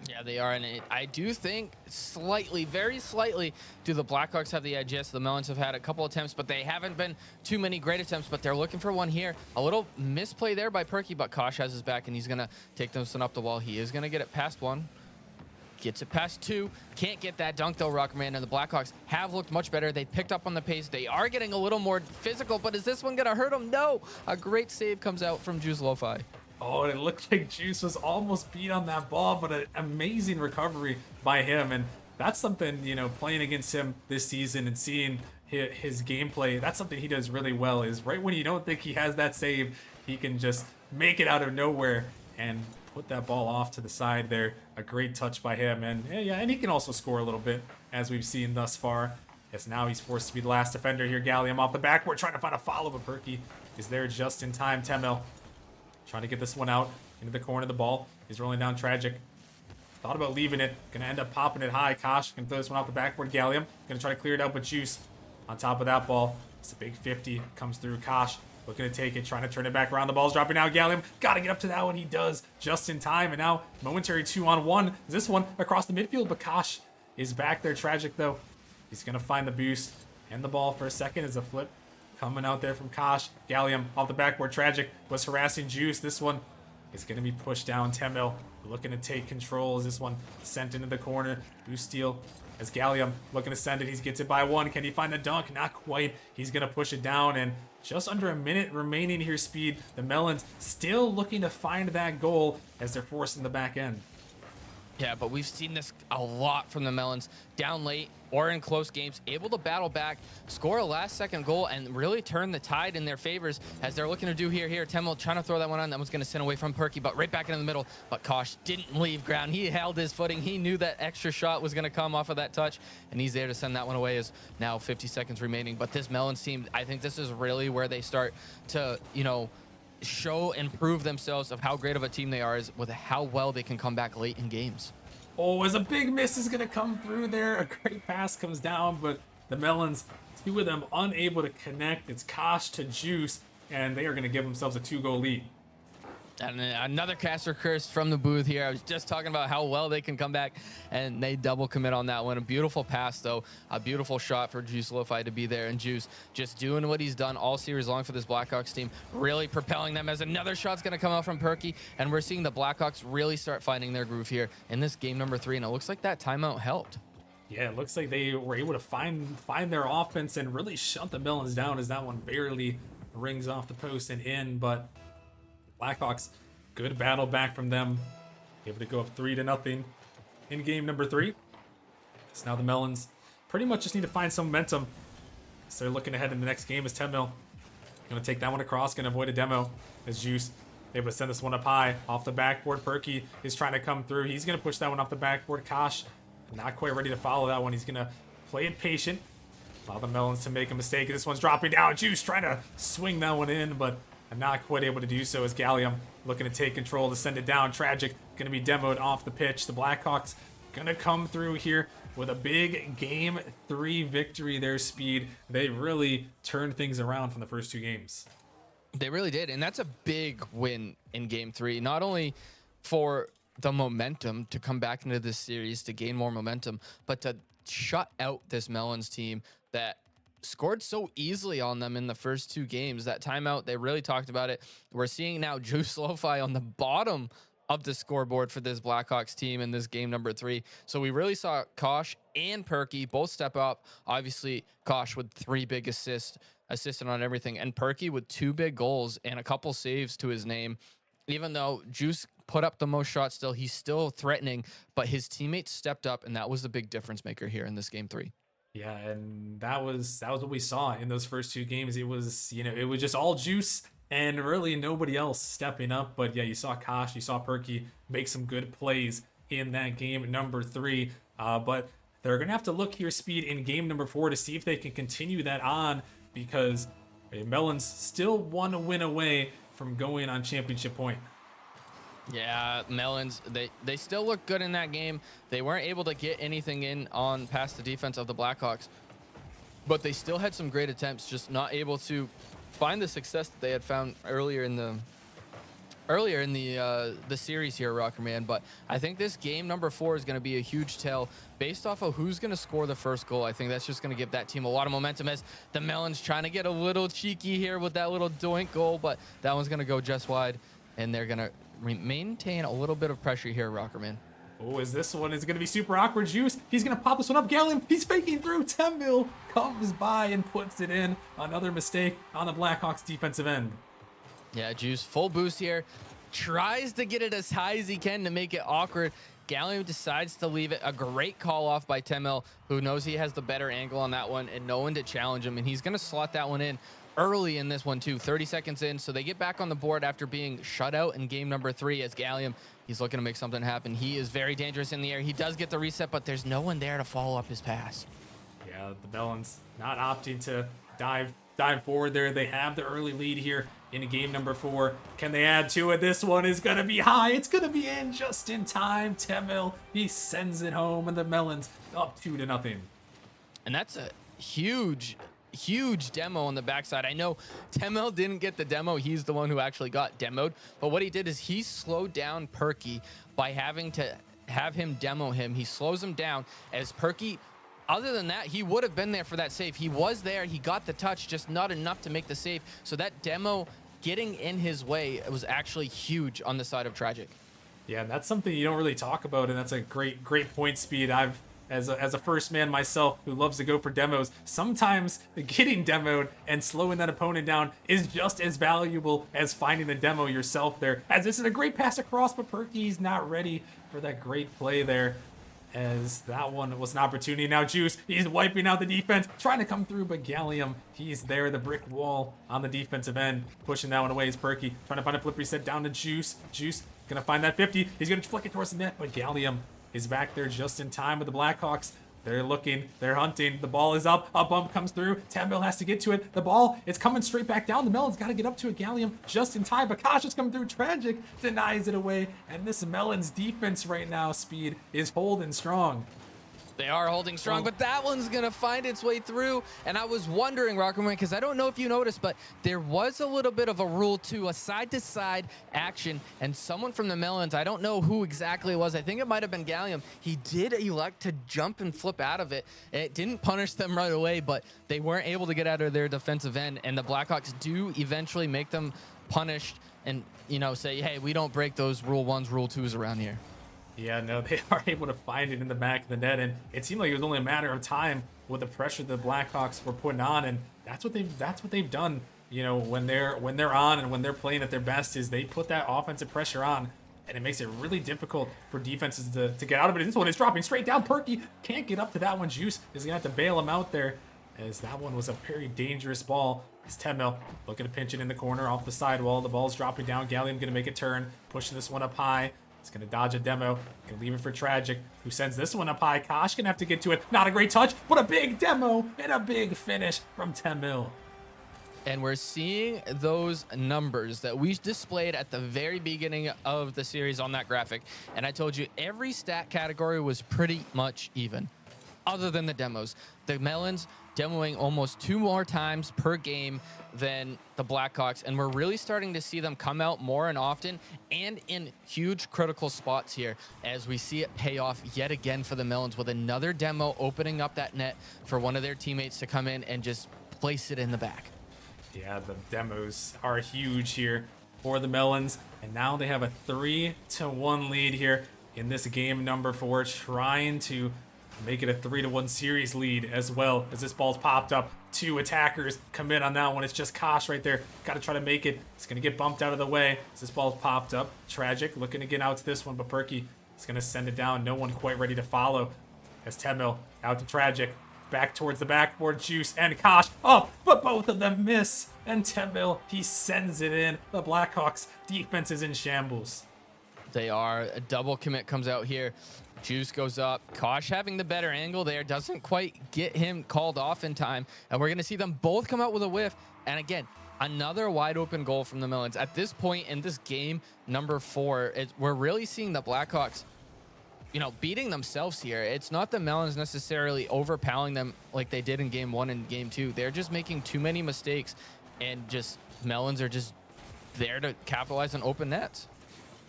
Yeah, they are, and I do think slightly, very slightly, do the Blackhawks have the edge? Yes, the Melons have had a couple attempts, but they haven't been too many great attempts, but they're looking for one here. A little misplay there by Perky, but Kosh has his back, and he's going to take this one up the wall. He is going to get it past 1. Gets it past 2. Can't get that dunk, though, Rockman, and the Blackhawks have looked much better. They picked up on the pace. They are getting a little more physical, but is this one going to hurt them? No! A great save comes out from Juice Lo-Fi. Oh, and it looked like Juice was almost beat on that ball, but an amazing recovery by him. And that's something, playing against him this season and seeing his gameplay, that's something he does really well, is right when you don't think he has that save, he can just make it out of nowhere and put that ball off to the side there. A great touch by him. And and he can also score a little bit, as we've seen thus far. As now he's forced to be the last defender here. Gallium off the backboard, trying to find a follow, but Perky is there just in time. TehMill trying to get this one out into the corner of the ball. He's rolling down. Tragic. Thought about leaving it. Going to end up popping it high. Kosh can throw this one off the backboard. Gallium going to try to clear it out, but Juice on top of that ball. It's a big 50. Comes through. Kosh looking to take it, trying to turn it back around. The ball's dropping out. Gallium got to get up to that one. He does just in time. And now momentary 2-on-1. This one across the midfield, but Kosh is back there. Tragic though. He's going to find the boost and the ball for a second as a flip coming out there from Kosh. Gallium off the backboard. Tragic was harassing Juice. This one is going to be pushed down. TehMill looking to take control as this one sent into the corner. Boost steal as Gallium looking to send it. He gets it by one. Can he find the dunk? Not quite. He's going to push it down, and just under a minute remaining here, Speed. The Melons still looking to find that goal as they're forcing the back end. Yeah, but we've seen this a lot from the Melons. Down late or in close games, able to battle back, score a last-second goal, and really turn the tide in their favors as they're looking to do here. TehMill trying to throw that one on. That was going to send away from Perky, but right back into the middle. But Kosh didn't leave ground. He held his footing. He knew that extra shot was going to come off of that touch, and he's there to send that one away as now 50 seconds remaining. But this Melons team, I think this is really where they start to, show and prove themselves of how great of a team they are, is with how well they can come back late in games. Oh, as a big miss is going to come through there. A great pass comes down, but the Melons, two of them unable to connect. It's Kosh to Juice, and they are going to give themselves a 2-goal lead. And another caster curse from the booth here. I was just talking about how well they can come back, and they double commit on that one. A beautiful pass, though. A beautiful shot for Juice Lo-Fi to be there. And Juice just doing what he's done all series long for this Blackhawks team, really propelling them as another shot's going to come out from Perky. And we're seeing the Blackhawks really start finding their groove here in this game number 3. And it looks like that timeout helped. Yeah, it looks like they were able to find their offense and really shut the Melons down as that one barely rings off the post and in. But Blackhawks, good battle back from them. Able to go up 3-0 in game number 3. So now the Melons pretty much just need to find some momentum. So they're looking ahead in the next game as TehMill going to take that one across, going to avoid a demo as Juice able to send this one up high off the backboard. Perky is trying to come through. He's going to push that one off the backboard. Kosh not quite ready to follow that one. He's going to play it patient, allow the Melons to make a mistake. This one's dropping down. Juice trying to swing that one in, but I'm not quite able to do so as Gallium looking to take control to send it down. Tragic going to be demoed off the pitch. The Blackhawks going to come through here with a big game 3 victory. Their Speed, they really turned things around from the first 2 games. They really did, and that's a big win in game 3. Not only for the momentum to come back into this series to gain more momentum, but to shut out this Melons team that scored so easily on them in the first 2 games. That timeout, they really talked about it. We're seeing now Juice Lo-Fi on the bottom of the scoreboard for this Blackhawks team in this game number 3. So we really saw Kosh and Perky both step up. Obviously, Kosh with 3 big assists, assisting on everything, and Perky with 2 big goals and a couple saves to his name. Even though Juice put up the most shots still, he's still threatening, but his teammates stepped up, and that was the big difference maker here in this game 3. Yeah, and that was what we saw in those first 2 games. It was, it was just all Juice and really nobody else stepping up. But yeah, you saw Kosh, you saw Perky make some good plays in that game number 3. But they're going to have to look here, Speed, in game number 4 to see if they can continue that on, because Melons still 1 win away from going on championship point. Yeah, Melons, they still look good in that game. They weren't able to get anything in on past the defense of the Blackhawks, but they still had some great attempts, just not able to find the success that they had found earlier in the series here, Rocker Man. But I think this game number 4 is going to be a huge tell based off of who's going to score the first goal. I think that's just going to give that team a lot of momentum, as the Melons trying to get a little cheeky here with that little doink goal, but that one's going to go just wide, and they're going to maintain a little bit of pressure here, Rockerman. Oh, as this one is going to be super awkward. Juice, he's going to pop this one up. Gallium, he's faking through. TehMill comes by and puts it in. Another mistake on the Blackhawks defensive end. Yeah, Juice, full boost here. Tries to get it as high as he can to make it awkward. Gallium decides to leave it. A great call off by TehMill, who knows he has the better angle on that one and no one to challenge him. And he's going to slot that one in early in this one too, 30 seconds in. So they get back on the board after being shut out in game number 3 as Gallium, he's looking to make something happen. He is very dangerous in the air. He does get the reset, but there's no one there to follow up his pass. Yeah, the Melons not opting to dive forward there. They have the early lead here in game number 4. Can they add to it? This one is going to be high. It's going to be in just in time. TehMill, he sends it home, and the Melons up 2-0. And that's a huge huge demo on the backside. I know TehMill didn't get the demo. He's the one who actually got demoed. But what he did is he slowed down Perky by having to have him demo him. He slows him down as Perky. Other than that, he would have been there for that save. He was there. He got the touch, just not enough to make the save. So that demo getting in his way was actually huge on the side of Tragic. Yeah, and that's something you don't really talk about, and that's a great point speed. I've as a first man myself who loves to go for demos, sometimes getting demoed and slowing that opponent down is just as valuable as finding the demo yourself there. As this is a great pass across, but Perky's not ready for that great play there. As that one was an opportunity. Now Juice, he's wiping out the defense, trying to come through, but Gallium, he's there, the brick wall on the defensive end, pushing that one away. Is Perky trying to find a flip reset down to Juice. Juice gonna find that 50. He's gonna flick it towards the net, but Gallium is back there just in time with the Blackhawks. They're looking, they're hunting. The ball is up, a bump comes through. TehMill has to get to it. The ball, it's coming straight back down. The Melons got to get up to it. Gallium just in time, but kosh is coming through. Tragic denies it away. And this Melons defense right now, Speed, is holding strong. They are holding strong, but that one's going to find its way through. And I was wondering, Rockman, because I don't know if you noticed, but there was a little bit of a rule to a side-to-side action. And someone from the Melons, I don't know who exactly it was. I think it might have been Gallium. He did elect to jump and flip out of it. It didn't punish them right away, but they weren't able to get out of their defensive end. And the Blackhawks do eventually make them punished and, you know, say, hey, we don't break those rule 1s, rule 2s around here. Yeah, no, they are able to find it in the back of the net, and it seemed like it was only a matter of time with the pressure the Blackhawks were putting on, and that's what they've done. You know, when they're on and when they're playing at their best, is they put that offensive pressure on, and it makes it really difficult for defenses to get out of it. This one is dropping straight down. Perky can't get up to that one. Juice is gonna have to bail him out there, as that one was a very dangerous ball. It's TehMill looking to pinch it in the corner off the sidewall. The ball's dropping down. Gallium gonna make a turn, pushing this one up high. He's going to dodge a demo. Going to leave it for Tragic, who sends this one up high. Kosh going to have to get to it. Not a great touch, but a big demo and a big finish from TehMill. And we're seeing those numbers that we displayed at the very beginning of the series on that graphic. And I told you every stat category was pretty much even, other than the demos. The Melons demoing almost 2 more times per game than the Blackhawks, and we're really starting to see them come out more and often and in huge critical spots here as we see it pay off yet again for the Melons with another demo opening up that net for one of their teammates to come in and just place it in the back. Yeah, the demos are huge here for the Melons, and now they have a 3-1 lead here in this game number 4, trying to make it a 3-1 series lead as well, as this ball's popped up. 2 attackers come in on that one. It's just Kosh right there. Got to try to make it. It's going to get bumped out of the way as this ball's popped up. Tragic looking to get out to this one, but Perky is going to send it down. No one quite ready to follow as TehMill out to Tragic. Back towards the backboard. Juice and Kosh up, but both of them miss. And TehMill, he sends it in. The Blackhawks defense is in shambles. They are. A double commit comes out here. Juice goes up. Kosh having the better angle there. Doesn't quite get him called off in time. And we're going to see them both come out with a whiff. And again, another wide open goal from the Melons. At this point in this game, number 4, we're really seeing the Blackhawks, you know, beating themselves here. It's not the Melons necessarily overpowering them like they did in game 1 and game 2. They're just making too many mistakes. And just Melons are just there to capitalize on open nets.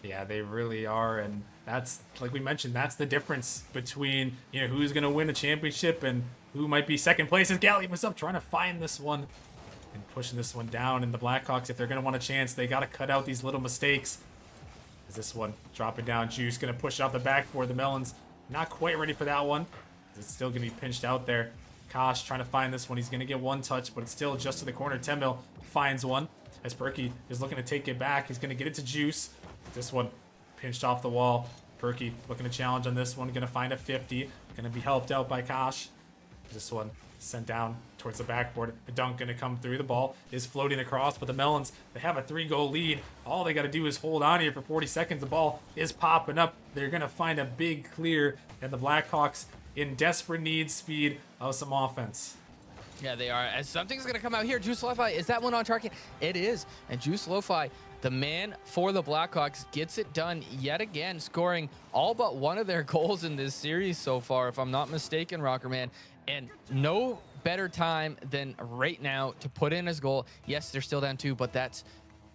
Yeah, they really are, and that's, like we mentioned, that's the difference between, you know, who's going to win a championship and who might be second place. As Gallium was up trying to find this one and pushing this one down, and the Blackhawks, if they're going to want a chance, they got to cut out these little mistakes. As this one dropping down, Juice going to push it off the backboard. The Melons not quite ready for that one. It's still going to be pinched out there. Kosh trying to find this one. He's going to get one touch, but it's still just to the corner. TehMill finds one as Perky is looking to take it back. He's going to get it to Juice. This one pinched off the wall. Perky looking to challenge on this one. Going to find a 50. Going to be helped out by Kosh. This one sent down towards the backboard. A dunk going to come through. The ball is floating across, but the Melons, they have a 3-goal lead. All they got to do is hold on here for 40 seconds. The ball is popping up. They're going to find a big clear, and the Blackhawks in desperate need, Speed, of some offense. Yeah, they are. As something's going to come out here. Juice Lo-Fi, is that one on target? It is. And Juice Lo-Fi, the man for the Blackhawks, gets it done yet again, scoring all but one of their goals in this series so far, if I'm not mistaken, Rockerman. And no better time than right now to put in his goal? Yes, they're still down 2, but that's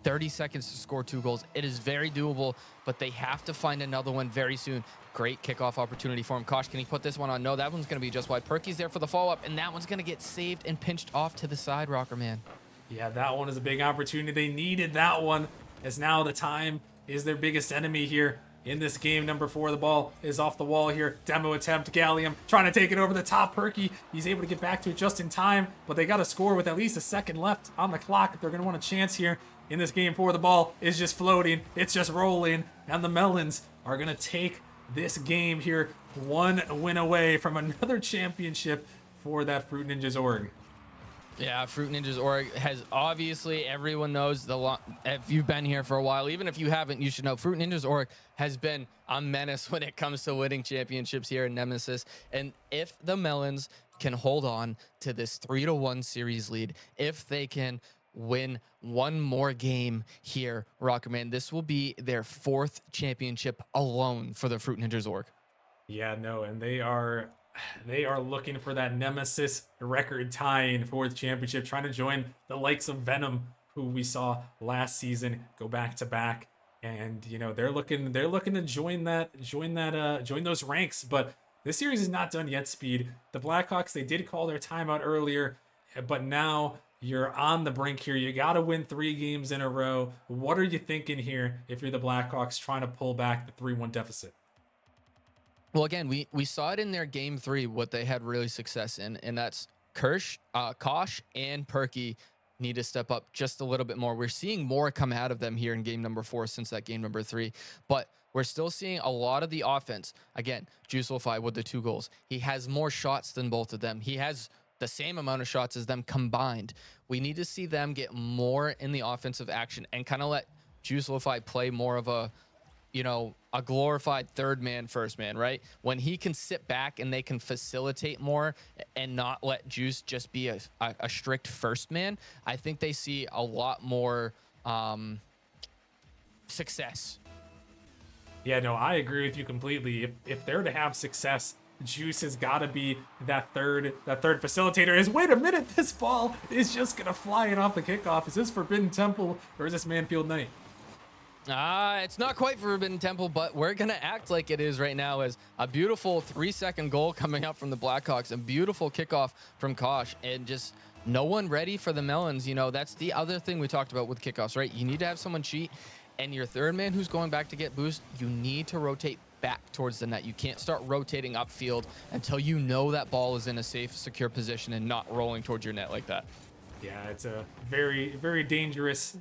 30 seconds to score 2 goals. It is very doable, but they have to find another one very soon. Great kickoff opportunity for him. Kosh, can he put this one on? No, that one's going to be just wide. Perky's there for the follow-up, and that one's going to get saved and pinched off to the side, Rocker Man. Yeah, that one is a big opportunity. They needed that one, as now the time is their biggest enemy here in this game. Number 4, the ball is off the wall here. Demo attempt, Gallium trying to take it over the top. Perky, he's able to get back to it just in time, but they got to score with at least a second left on the clock if they're going to want a chance here in this game. 4, the ball is just floating. It's just rolling, and the Melons are going to take this game here, 1 win away from another championship for that Fruit Ninjas org. Yeah, Fruit Ninjas org has obviously, everyone knows if you've been here for a while, even if you haven't, you should know Fruit Ninjas org has been a menace when it comes to winning championships here in Nemesis. And if the Melons can hold on to this 3-1 series lead, if they can win one more game here, Rockerman, this will be their 4th championship alone for the Fruit Ninjas org. Yeah, no, and they are looking for that Nemesis record tying 4th championship, trying to join the likes of Venom, who we saw last season go back to back. And you know, they're looking to join those ranks. But this series is not done yet, Speed. The Blackhawks, they did call their timeout earlier, but now you're on the brink here. You got to win 3 games in a row. What are you thinking here if you're the Blackhawks trying to pull back the 3-1 deficit? Well, again, we saw it in their game 3, what they had really success in, and that's Kosh and Perky need to step up just a little bit more. We're seeing more come out of them here in game number 4 since that game number 3, but we're still seeing a lot of the offense. Again, Juicify with the 2 goals. He has more shots than both of them. He has the same amount of shots as them combined. We need to see them get more in the offensive action and kind of let Juicify play more of a, you know, a glorified 3rd man, 1st man, right? When he can sit back and they can facilitate more and not let Juice just be a strict 1st man, I think they see a lot more success. Yeah, no, I agree with you completely. If they're to have success, Juice has got to be that third facilitator. Wait a minute, this ball is just gonna fly it off the kickoff. Is this Forbidden Temple or is this Manfield Knight? It's not quite Forbidden Temple, but we're going to act like it is right now, as a beautiful 3-second goal coming up from the Blackhawks, a beautiful kickoff from Kosh, and just no one ready for the Melons. You know, that's the other thing we talked about with kickoffs, right? You need to have someone cheat, and your 3rd man who's going back to get boost, you need to rotate back towards the net. You can't start rotating upfield until you know that ball is in a safe, secure position and not rolling towards your net like that. Yeah, it's a very, very dangerous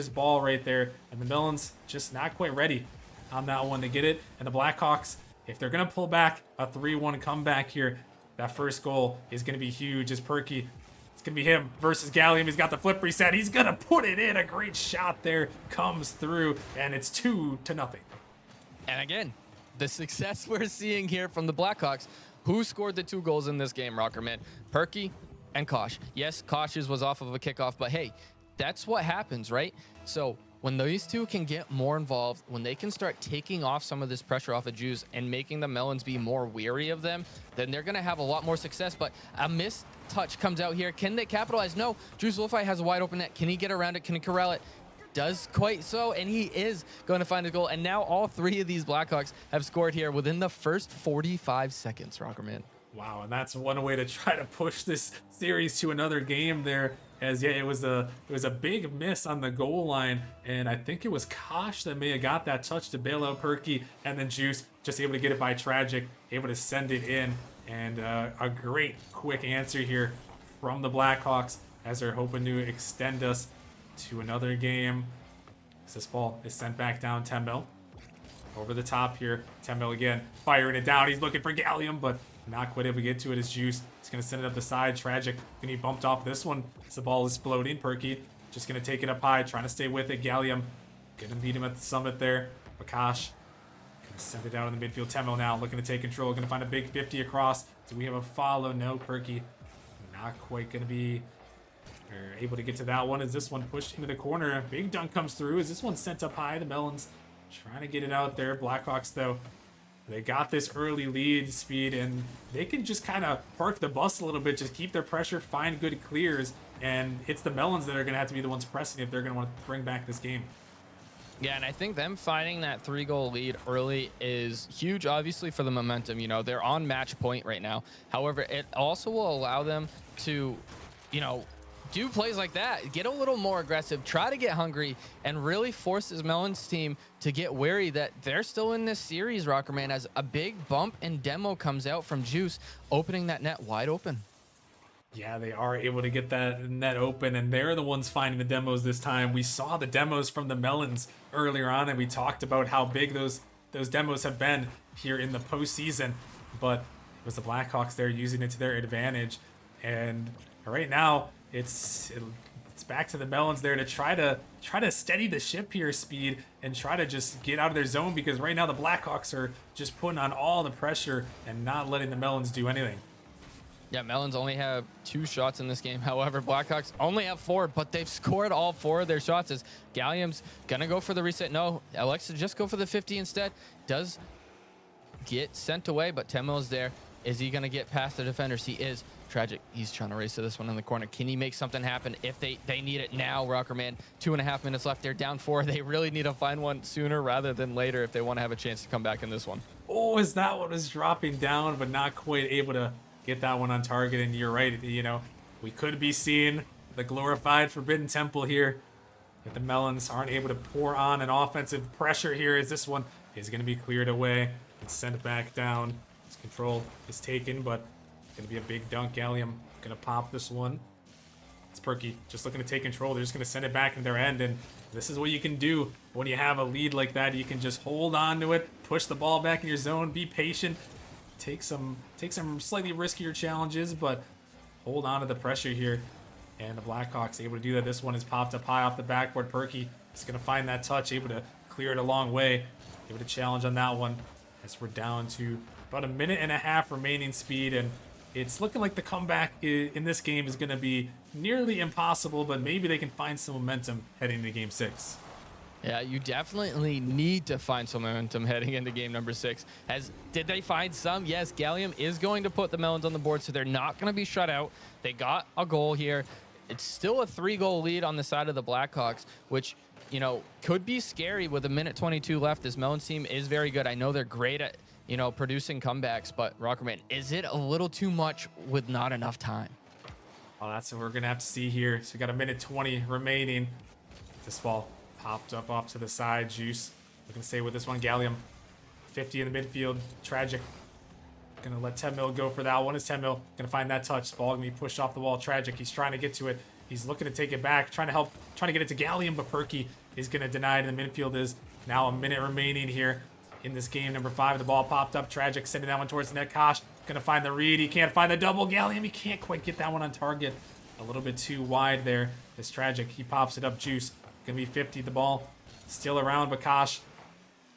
ball right there, and the Melons just not quite ready on that one to get it. And the Blackhawks, if they're gonna pull back a 3-1 comeback here, that first goal is gonna be huge. As Perky, it's gonna be him versus Gallium. He's got the flip reset. He's gonna put it in. A great shot there comes through, and it's 2-0. And again, the success we're seeing here from the Blackhawks. Who scored the 2 goals in this game, Rockerman? Perky and Kosh. Yes, Kosh's was off of a kickoff, but hey, that's what happens, right? So when these 2 can get more involved, when they can start taking off some of this pressure off of Juice and making the Melons be more weary of them, then they're going to have a lot more success. But a missed touch comes out here. Can they capitalize? No. Juice Wolfie has a wide open net. Can he get around it? Can he corral it? Does quite so, and he is going to find a goal. And now all 3 of these Blackhawks have scored here within the first 45 seconds, Rockerman. Wow, and that's one way to try to push this series to another game there. As yeah, it was a big miss on the goal line, and I think it was Kosh that may have got that touch to bail out Perky, and then Juice just able to get it by Tragic, able to send it in, and a great quick answer here from the Blackhawks as they're hoping to extend us to another game. As this ball is sent back down, TehMill over the top here. TehMill again firing it down. He's looking for Gallium, but not quite able to get to it. As Juice is going to send it up the side. Tragic gonna be bumped off this one as the ball is floating. Perky just going to take it up high, trying to stay with it. Gallium going to beat him at the summit there. Kosh going to send it down in the midfield. TehMill now looking to take control. Going to find a big 50 across. Do we have a follow? No. Perky not quite going to be able to get to that one. As this one pushed into the corner. Big dunk comes through. As this one sent up high. The Melons trying to get it out there. Blackhawks, though, They got this early lead speed, and they can just kind of park the bus a little bit, just keep their pressure, find good clears, and it's the Melons that are going to have to be the ones pressing if they're going to want to bring back this game. Yeah, and I think them finding that 3-goal lead early is huge, obviously, for the momentum. You know, they're on match point right now. However, it also will allow them to, you know, do plays like that, get a little more aggressive, try to get hungry, and really force this Melons team to get wary that they're still in this series, Rocker Man, as a big bump and demo comes out from Juice, opening that net wide open. Yeah, they are able to get that net open, and they're the ones finding the demos this time. We saw the demos from the Melons earlier on, and we talked about how big those demos have been here in the postseason. But it was the Blackhawks there using it to their advantage, and right now it's back to the Melons there to try to steady the ship here, speed, and try to just get out of their zone, because right now the Blackhawks are just putting on all the pressure and not letting the Melons do anything. Yeah, Melons only have 2 shots in this game. However, Blackhawks only have 4, but they've scored all 4 of their shots. As Gallium's gonna go for the reset. No, Alexa just go for the 50 instead. Does get sent away, but TehMill is there. Is he gonna get past the defenders? He is. Tragic. He's trying to race to this one in the corner. Can he make something happen? If they need it now, Rocker Man. 2.5 minutes left. They're down 4. They really need to find one sooner rather than later if they want to have a chance to come back in this one. Oh, is that what was dropping down, but not quite able to get that one on target? And you're right, you know, we could be seeing the glorified Forbidden Temple here if the Melons aren't able to pour on an offensive pressure here, as this one is going to be cleared away and sent back down. His control is taken, but it's going to be a big dunk. Gallium going to pop this one. It's Perky just looking to take control. They're just going to send it back in their end, and this is what you can do when you have a lead like that. You can just hold on to it, push the ball back in your zone, be patient, take some slightly riskier challenges, but hold on to the pressure here. And the Blackhawks able to do that. This one is popped up high off the backboard. Perky is going to find that touch, able to clear it a long way, able to challenge on that one, as we're down to about 1.5 minutes remaining speed, and it's looking like the comeback in this game is going to be nearly impossible, but maybe they can find some momentum heading into game 6. Yeah, you definitely need to find some momentum heading into game number 6. Did they find some? Yes, Gallium is going to put the Melons on the board, so they're not going to be shut out. They got a goal here. It's still a 3-goal lead on the side of the Blackhawks, which, you know, could be scary with 1:22 left. This Melons team is very good. I know they're great at, you know, producing comebacks, but Rockerman, is it a little too much with not enough time? Well, that's what we're going to have to see here. So we got 1:20 remaining. This ball popped up off to the side. Juice looking to stay with this one. Gallium, 50 in the midfield. Tragic. Gonna let TehMill go for that one. Is TehMill gonna find that touch? Ball gonna be pushed off the wall. Tragic. He's trying to get to it. He's looking to take it back, trying to get it to Gallium, but Perky is gonna deny it. And the midfield is now 1 minute remaining here in this game number 5. The ball popped up. Tragic sending that one towards the net. Kosh gonna find the read. He can't find the double. Gallium, he can't quite get that one on target. A little bit too wide there. It's Tragic. He pops it up. Juice gonna be 50. The ball still around, but Kosh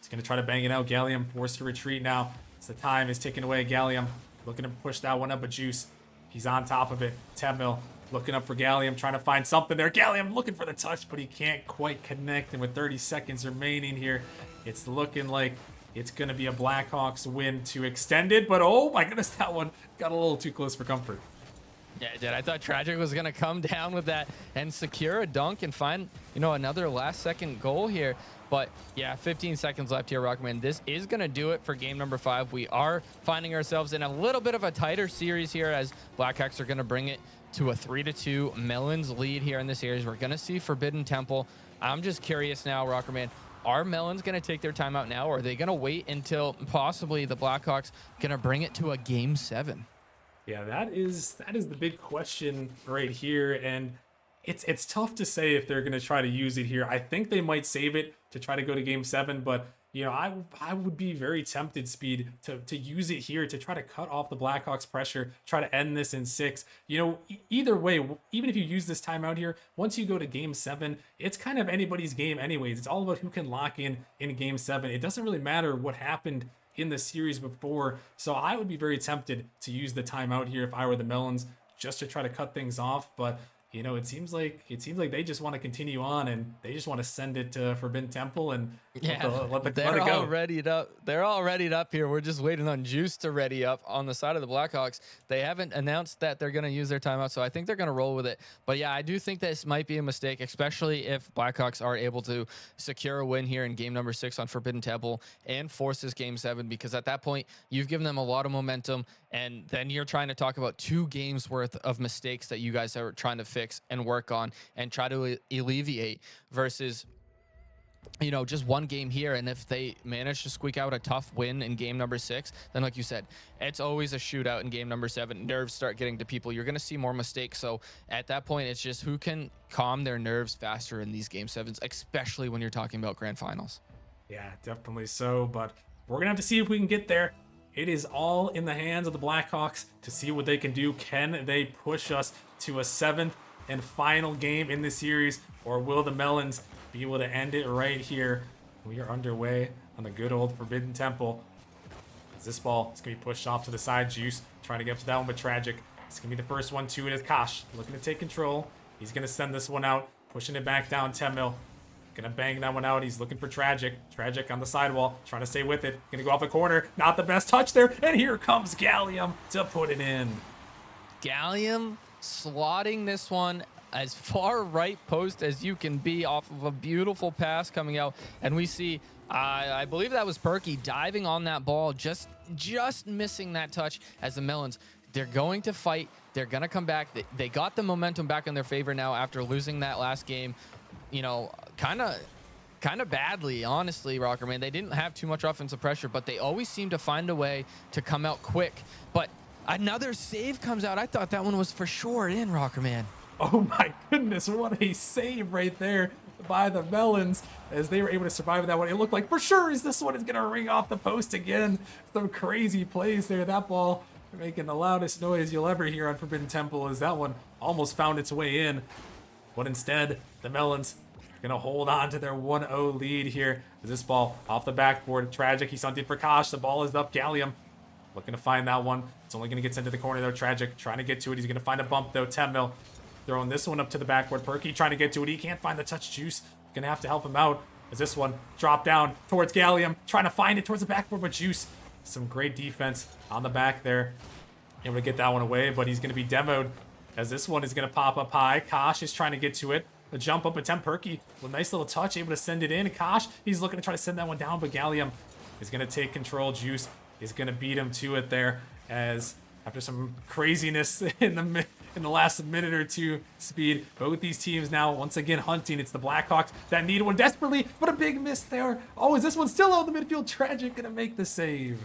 is gonna try to bang it out. Gallium forced to retreat now. As the time is ticking away. Gallium looking to push that one up, but Juice, he's on top of it. TehMill looking up for Gallium, trying to find something there. Gallium looking for the touch, but he can't quite connect. And with 30 seconds remaining here, it's looking like it's going to be a Blackhawks win to extend it. But oh my goodness, that one got a little too close for comfort. Yeah, it did. I thought Tragic was going to come down with that and secure a dunk and find, you know, another last-second goal here. But yeah, 15 seconds left here, Rockman. This is going to do it for game number 5. We are finding ourselves in a little bit of a tighter series here, as Blackhawks are going to bring it to a 3-2 Melons lead here in the series. We're going to see Forbidden Temple. I'm just curious now, Rockerman, are Melons going to take their timeout now, or are they going to wait until possibly the Blackhawks going to bring it to a game 7? Yeah, that is the big question right here, and it's tough to say if they're going to try to use it here. I think they might save it to try to go to game 7, but you know, I would be very tempted, Speed, to use it here to try to cut off the Blackhawks pressure, try to end this in 6. You know, either way, even if you use this timeout here, once you go to game 7, it's kind of anybody's game anyways. It's all about who can lock in game 7. It doesn't really matter what happened in the series before. So I would be very tempted to use the timeout here if I were the Melons, just to try to cut things off. But you know, it seems like they just want to continue on and they just want to send it to Forbidden Temple and Yeah, let it they're all go. readied up. They're all readied up here. We're just waiting on Juice to ready up on the side of the Blackhawks. They haven't announced that they're going to use their timeout, so I think they're going to roll with it. But yeah, I do think this might be a mistake, especially if Blackhawks are able to secure a win here in game number 6 on Forbidden Temple and force this game 7, because at that point, you've given them a lot of momentum, and then you're trying to talk about 2 games worth of mistakes that you guys are trying to fix and work on and try to alleviate versus just one game here. And if they manage to squeak out a tough win in game number 6, then like you said, it's always a shootout in game number 7. Nerves start getting to people. You're going to see more mistakes. So at that point, it's just who can calm their nerves faster in these game 7s, especially when you're talking about grand finals. Yeah, definitely so. But we're going to have to see if we can get there. It is all in the hands of the Blackhawks to see what they can do. Can they push us to a 7th and final game in the series, or will the Melons be able to end it right here? We are underway on the good old Forbidden Temple. As this ball is going to be pushed off to the side. Juice trying to get up to that one, but Tragic. It's going to be the first one to it as Kosh looking to take control. He's going to send this one out, pushing it back down. TehMill gonna bang that one out. He's looking for Tragic. Tragic on the sidewall, trying to stay with it. Gonna go off the corner. Not the best touch there. And here comes Gallium to put it in. Gallium slotting this one as far right post as you can be off of a beautiful pass coming out. And we see, I believe that was Perky diving on that ball, just missing that touch as the Melons, they're going to fight. They're going to come back. They got the momentum back in their favor now after losing that last game, kind of badly, honestly, Rocker, man. They didn't have too much offensive pressure, but they always seem to find a way to come out quick. But another save comes out. I thought that one was for sure in, Rocker, man. Oh my goodness, what a save right there by the Melons as they were able to survive that one. It looked like for sure this one is going to ring off the post again. Some crazy plays there. That ball making the loudest noise you'll ever hear on Forbidden Temple as that one almost found its way in. But instead, the Melons are going to hold on to their 1-0 lead here. As this ball off the backboard, Tragic, he's hunting for Kosh. The ball is up. Gallium looking to find that one. It's only going to get sent to the corner though. Tragic trying to get to it. He's going to find a bump though. TehMill throwing this one up to the backboard. Perky trying to get to it. He can't find the touch. Juice going to have to help him out as this one dropped down towards Gallium. Trying to find it towards the backboard, but Juice, some great defense on the back there. Able to get that one away, but he's going to be demoed as this one is going to pop up high. Kosh is trying to get to it. The jump up attempt. Perky with a nice little touch, able to send it in. Kosh, he's looking to try to send that one down, but Gallium is going to take control. Juice is going to beat him to it there as after some craziness in the last minute or two speed. Both these teams now once again hunting. It's the Blackhawks that need one desperately, but a big miss there. Oh, is this one still out in the midfield? Tragic going to make the save.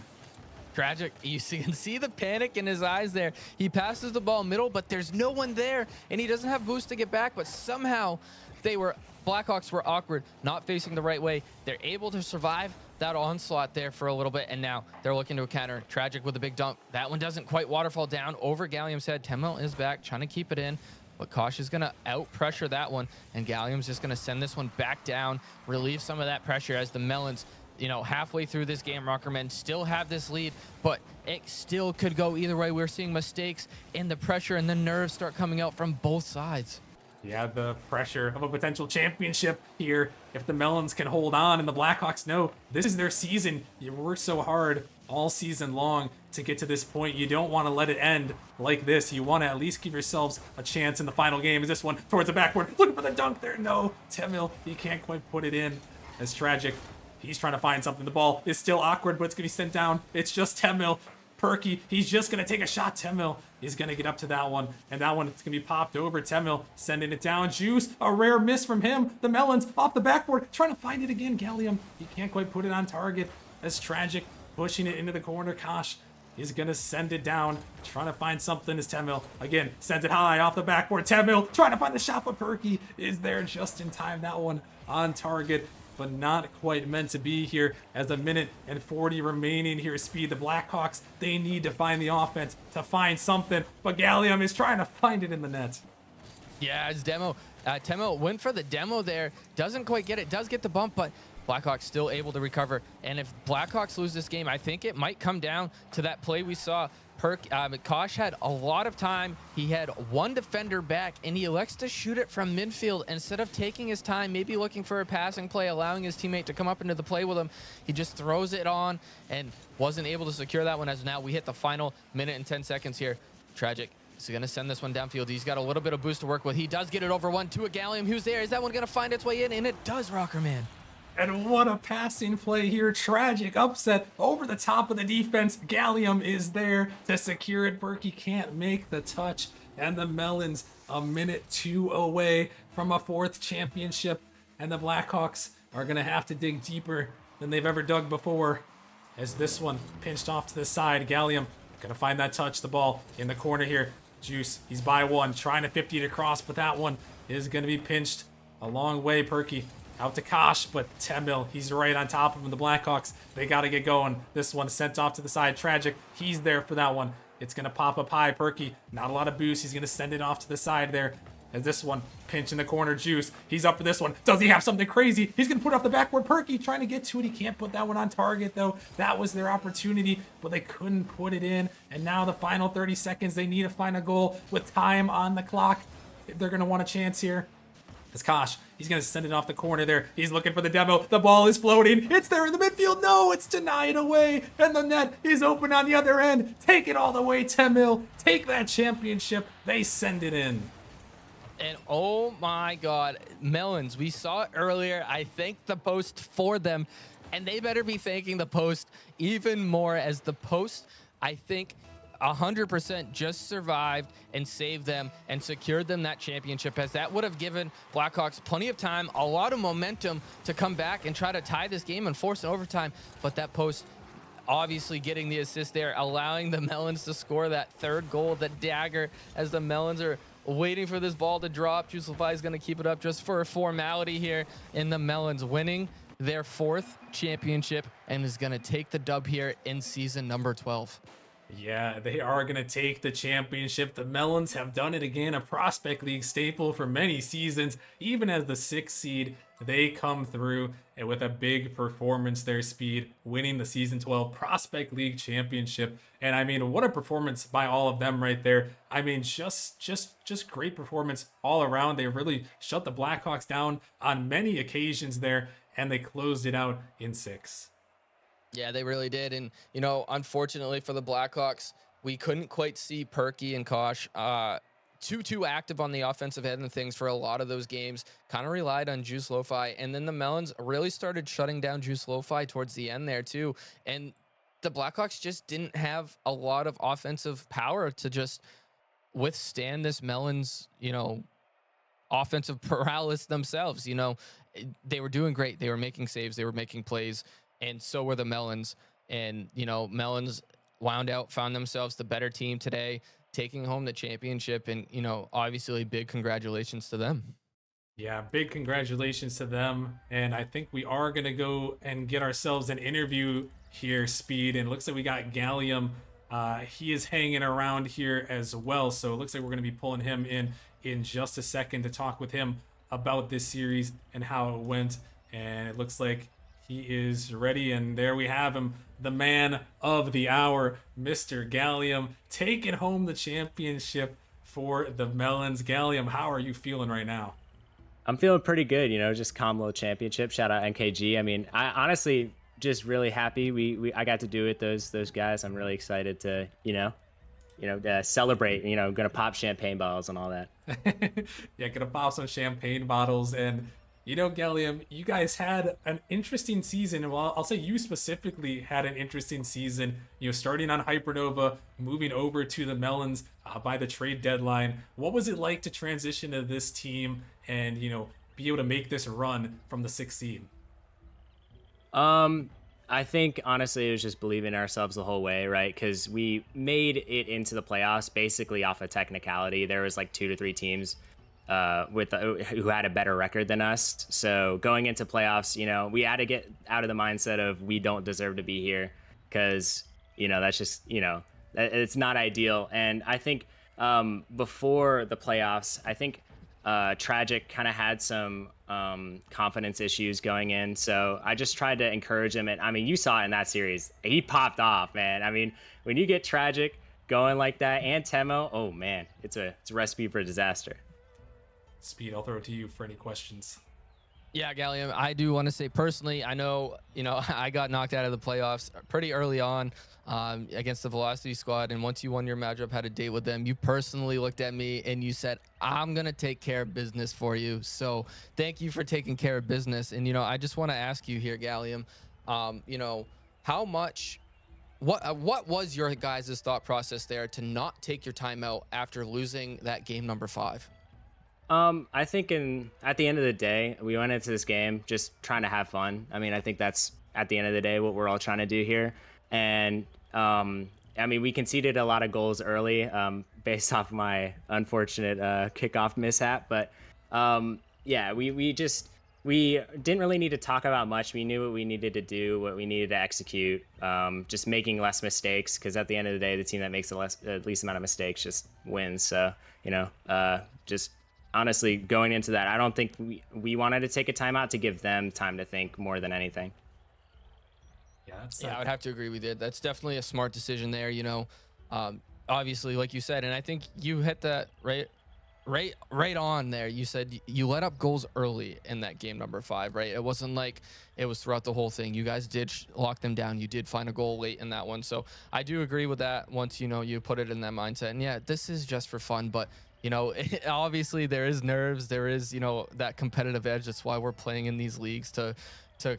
Tragic, can see the panic in his eyes there. He passes the ball middle, but there's no one there, and he doesn't have boost to get back, but somehow Blackhawks were awkward, not facing the right way. They're able to survive that onslaught there for a little bit, and now they're looking to counter. Tragic with a big dunk. That one doesn't quite waterfall down over Gallium's head. TehMill is back, trying to keep it in, but Kosh is going to out-pressure that one, and Gallium's just going to send this one back down, relieve some of that pressure as the Melons, halfway through this game, Rockermen still have this lead, but it still could go either way. We're seeing mistakes in the pressure, and the nerves start coming out from both sides. Yeah, the pressure of a potential championship here. If the Melons can hold on and the Blackhawks know this is their season, you worked so hard all season long to get to this point. You don't want to let it end like this. You want to at least give yourselves a chance in the final game. Is this one towards the backboard? Looking for the dunk there. No, TehMill, he can't quite put it in. As Tragic, he's trying to find something. The ball is still awkward, but it's going to be sent down. It's just TehMill. Perky, he's just going to take a shot. TehMill is going to get up to that one, and that one is going to be popped over. TehMill sending it down. Juice, a rare miss from him. The Melons off the backboard, trying to find it again. Gallium, he can't quite put it on target. As Tragic pushing it into the corner. Kosh is going to send it down, trying to find something as TehMill, again, sends it high off the backboard. TehMill trying to find the shot, but Perky is there just in time. That one on target, but not quite meant to be here as a minute and 40 remaining here. Speed, the Blackhawks, they need to find the offense to find something, but Gallium is trying to find it in the net. Yeah, it's TehMill went for the demo there, doesn't quite get it, does get the bump, but Blackhawks still able to recover. And if Blackhawks lose this game, I think it might come down to that play we saw Kosh had a lot of time. He had one defender back, and he elects to shoot it from midfield instead of taking his time, maybe looking for a passing play, allowing his teammate to come up into the play with him. He just throws it on and wasn't able to secure that one. As now we hit the final minute and 10 seconds here. Tragic. He's going to send this one downfield. He's got a little bit of boost to work with. He does get it over one to a Gallium. Who's there? Is that one going to find its way in? And it does, Rocker Man. And what a passing play here. Tragic upset over the top of the defense. Gallium is there to secure it. Perky can't make the touch. And the Melons a minute 2 away from a 4th championship. And the Blackhawks are going to have to dig deeper than they've ever dug before. As this one pinched off to the side. Gallium going to find that touch. The ball in the corner here. Juice, he's by one. Trying to 50 it across, but that one is going to be pinched a long way. Perky out to Kosh, but TehMill, he's right on top of him. The Blackhawks, they got to get going. This one sent off to the side. Tragic, he's there for that one. It's going to pop up high. Perky, not a lot of boost. He's going to send it off to the side there. As this one, pinch in the corner. Juice, he's up for this one. Does he have something crazy? He's going to put off the backboard. Perky trying to get to it. He can't put that one on target, though. That was their opportunity, but they couldn't put it in. And now the final 30 seconds, they need to find a goal with time on the clock. They're going to want a chance here. It's Kosh. He's going to send it off the corner there. He's looking for the demo. The ball is floating. It's there in the midfield. No, it's denied away. And the net is open on the other end. Take it all the way, TehMill. Take that championship. They send it in. And oh my God, Melons, we saw it earlier. I thanked the post for them, and they better be thanking the post even more, as the post, I think, 100% just survived and saved them and secured them that championship, as that would have given Blackhawks plenty of time, a lot of momentum to come back and try to tie this game and force an overtime. But that post obviously getting the assist there, allowing the Melons to score that 3rd goal, the dagger, as the Melons are waiting for this ball to drop. Juicelify is going to keep it up just for a formality here, in the Melons winning their 4th championship and is going to take the dub here in season number 12. Yeah, they are going to take the championship. The Melons have done it again, a Prospect League staple for many seasons. Even as the 6th seed, they come through and with a big performance, their speed, winning the season 12 Prospect League championship. And I mean, what a performance by all of them right there. I mean, just great performance all around. They really shut the Blackhawks down on many occasions there, and they closed it out in 6. Yeah, they really did. And, you know, unfortunately for the Blackhawks, we couldn't quite see Perky and Kosh too active on the offensive end of things for a lot of those games. Kind of relied on Juice Lo-Fi. And then the Melons really started shutting down Juice Lo-Fi towards the end there, too. And the Blackhawks just didn't have a lot of offensive power to just withstand this Melons, you know, offensive paralysis themselves. You know, they were doing great. They were making saves. They were making plays. And so were the Melons. And, you know, Melons found themselves the better team today, taking home the championship. And, you know, obviously big congratulations to them. Yeah, big congratulations to them. And I think we are going to go and get ourselves an interview here, Speed. And it looks like we got Gallium. He is hanging around here as well. So it looks like we're going to be pulling him in just a second to talk with him about this series and how it went. And it looks like he is ready, and there we have him, the man of the hour, Mr. Gallium, taking home the championship for the Melons. Gallium, how are you feeling right now? I'm feeling pretty good, you know, just Comlo championship. Shout out NKG. I mean, I honestly just really happy I got to do it. Those guys. I'm really excited to, celebrate. You know, gonna pop champagne bottles and all that. Yeah, gonna pop some champagne bottles. And you know, Gallium, you guys had an interesting season. Well, I'll say you specifically had an interesting season. You know, starting on Hypernova, moving over to the Melons by the trade deadline. What was it like to transition to this team and, you know, be able to make this run from the 6th seed? I think honestly it was just believing in ourselves the whole way, right? Because we made it into the playoffs basically off of technicality. There was like 2 to 3 teams who had a better record than us. So going into playoffs, you know, we had to get out of the mindset of we don't deserve to be here, because, you know, that's just, you know, it's not ideal. And I think before the playoffs, I think Tragic kind of had some confidence issues going in. So I just tried to encourage him. And I mean, you saw it in that series. He popped off, man. I mean, when you get Tragic going like that, and TehMill, oh man, it's a recipe for disaster. Speed, I'll throw it to you for any questions. Yeah, Gallium, I do want to say personally, I know, I got knocked out of the playoffs pretty early on against the Velocity squad. And once you won your matchup, had a date with them, you personally looked at me and you said, I'm going to take care of business for you. So thank you for taking care of business. And, I just want to ask you here, Gallium, how much, what was your guys' thought process there to not take your timeout after losing that game number 5? I think at the end of the day, we went into this game just trying to have fun. I mean, I think that's at the end of the day what we're all trying to do here. And I mean, we conceded a lot of goals early based off my unfortunate kickoff mishap. But yeah, we didn't really need to talk about much. We knew what we needed to do, what we needed to execute. Just making less mistakes, because at the end of the day, the team that makes the least amount of mistakes just wins. So just honestly, going into that, I don't think we wanted to take a timeout to give them time to think more than anything. Yeah, I would have to agree with you. That's definitely a smart decision there. Obviously, like you said, and I think you hit that right on there. You said you let up goals early in that game number 5, right? It wasn't like it was throughout the whole thing. You guys did lock them down. You did find a goal late in that one. So I do agree with that once, you put it in that mindset. And yeah, this is just for fun, but obviously there is nerves. There is, that competitive edge. That's why we're playing in these leagues to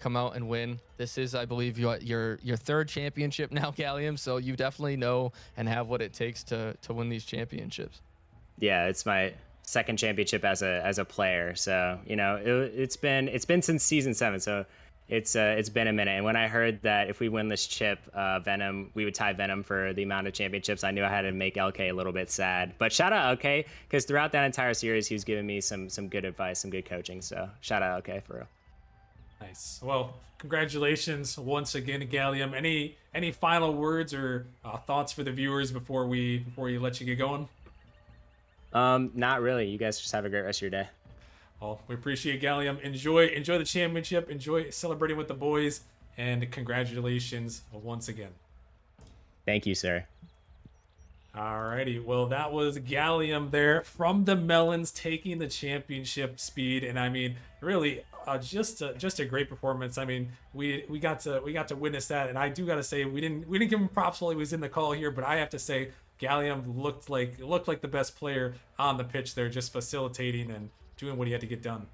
come out and win. This is, I believe, your 3rd championship now, Gallium. So you definitely know and have what it takes to win these championships. Yeah, it's my 2nd championship as a player. So it's been since season 7. So it's been a minute. And when I heard that if we win this chip, Venom, we would tie Venom for the amount of championships, I knew I had to make LK a little bit sad. But shout out LK, because throughout that entire series, he was giving me some good advice, some good coaching. So shout out LK for real. Nice. Well, congratulations once again, Gallium. Any final words or thoughts for the viewers before we let you get going? Not really. You guys just have a great rest of your day. Well, we appreciate Gallium. Enjoy the championship. Enjoy celebrating with the boys, and congratulations once again. Thank you, sir. Alrighty, well, that was Gallium there from the Melons taking the championship. Speed, and I mean, really, just a great performance. I mean, we got to witness that, and I do got to say we didn't give him props while he was in the call here, but I have to say Gallium looked like the best player on the pitch there, just facilitating and doing what he had to get done.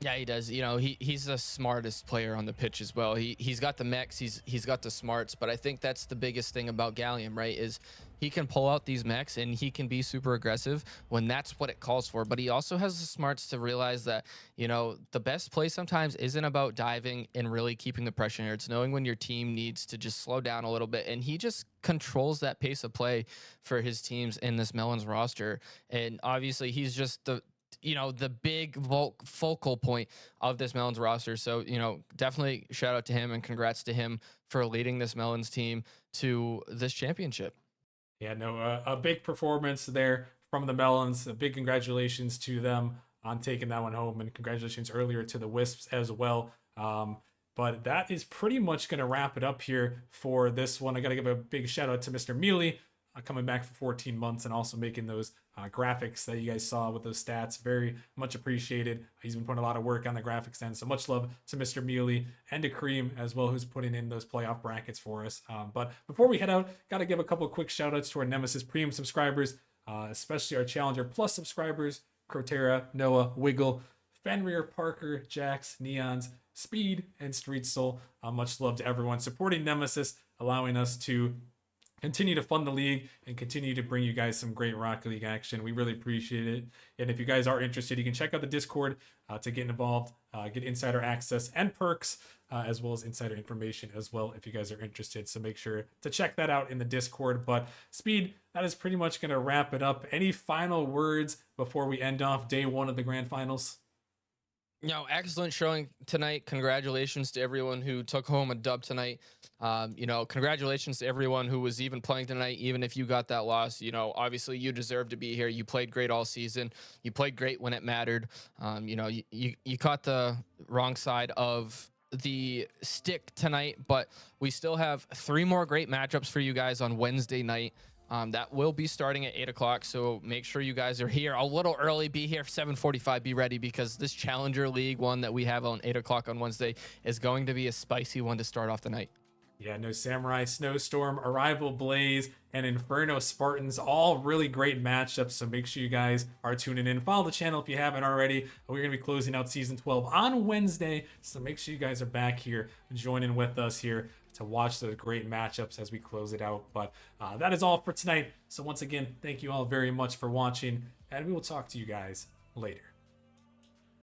Yeah, he does. He's the smartest player on the pitch as well. He's got the mechs, he's got the smarts, but I think that's the biggest thing about Gallium, right? Is he can pull out these mechs and he can be super aggressive when that's what it calls for. But he also has the smarts to realize that, the best play sometimes isn't about diving and really keeping the pressure in. It's knowing when your team needs to just slow down a little bit. And he just controls that pace of play for his teams in this Melons roster. And obviously he's just the big focal point of this Melons roster. So, definitely shout out to him and congrats to him for leading this Melons team to this championship. Yeah, no, a big performance there from the Melons. A big congratulations to them on taking that one home, and congratulations earlier to the Wisps as well. But that is pretty much going to wrap it up here for this one. I got to give a big shout out to Mr. Mealy, coming back for 14 months and also making those graphics that you guys saw with those stats. Very much appreciated. He's been putting a lot of work on the graphics end. So much love to Mr. Mealy and to Cream as well, who's putting in those playoff brackets for us. But before we head out, got to give a couple of quick shout outs to our Nemesis Premium subscribers, especially our Challenger Plus subscribers, Crotera, Noah, Wiggle, Fenrir, Parker, Jax, Neons, Speed, and Street Soul. Much love to everyone supporting Nemesis, allowing us to continue to fund the league and continue to bring you guys some great Rocket League action. We really appreciate it. And if you guys are interested, you can check out the Discord to get involved, get insider access and perks, as well as insider information as well if you guys are interested. So make sure to check that out in the Discord. But Speed, that is pretty much going to wrap it up. Any final words before we end off day 1 of the grand finals? Excellent showing tonight. Congratulations to everyone who took home a dub tonight. Congratulations to everyone who was even playing tonight, even if you got that loss. Obviously you deserve to be here. You played great all season. You played great when it mattered. You caught the wrong side of the stick tonight, but we still have 3 more great matchups for you guys on Wednesday night. That will be starting at 8 o'clock, so make sure you guys are here a little early. Be here for 7:45. Be ready, because this Challenger League one that we have on 8 o'clock on Wednesday is going to be a spicy one to start off the night. Yeah, no Samurai Snowstorm, Arrival Blaze, and Inferno Spartans, all really great matchups. So make sure you guys are tuning in. Follow the channel if you haven't already. We're going to be closing out Season 12 on Wednesday. So make sure you guys are back here, joining with us here to watch those great matchups as we close it out. But that is all for tonight. So once again, thank you all very much for watching, and we will talk to you guys later.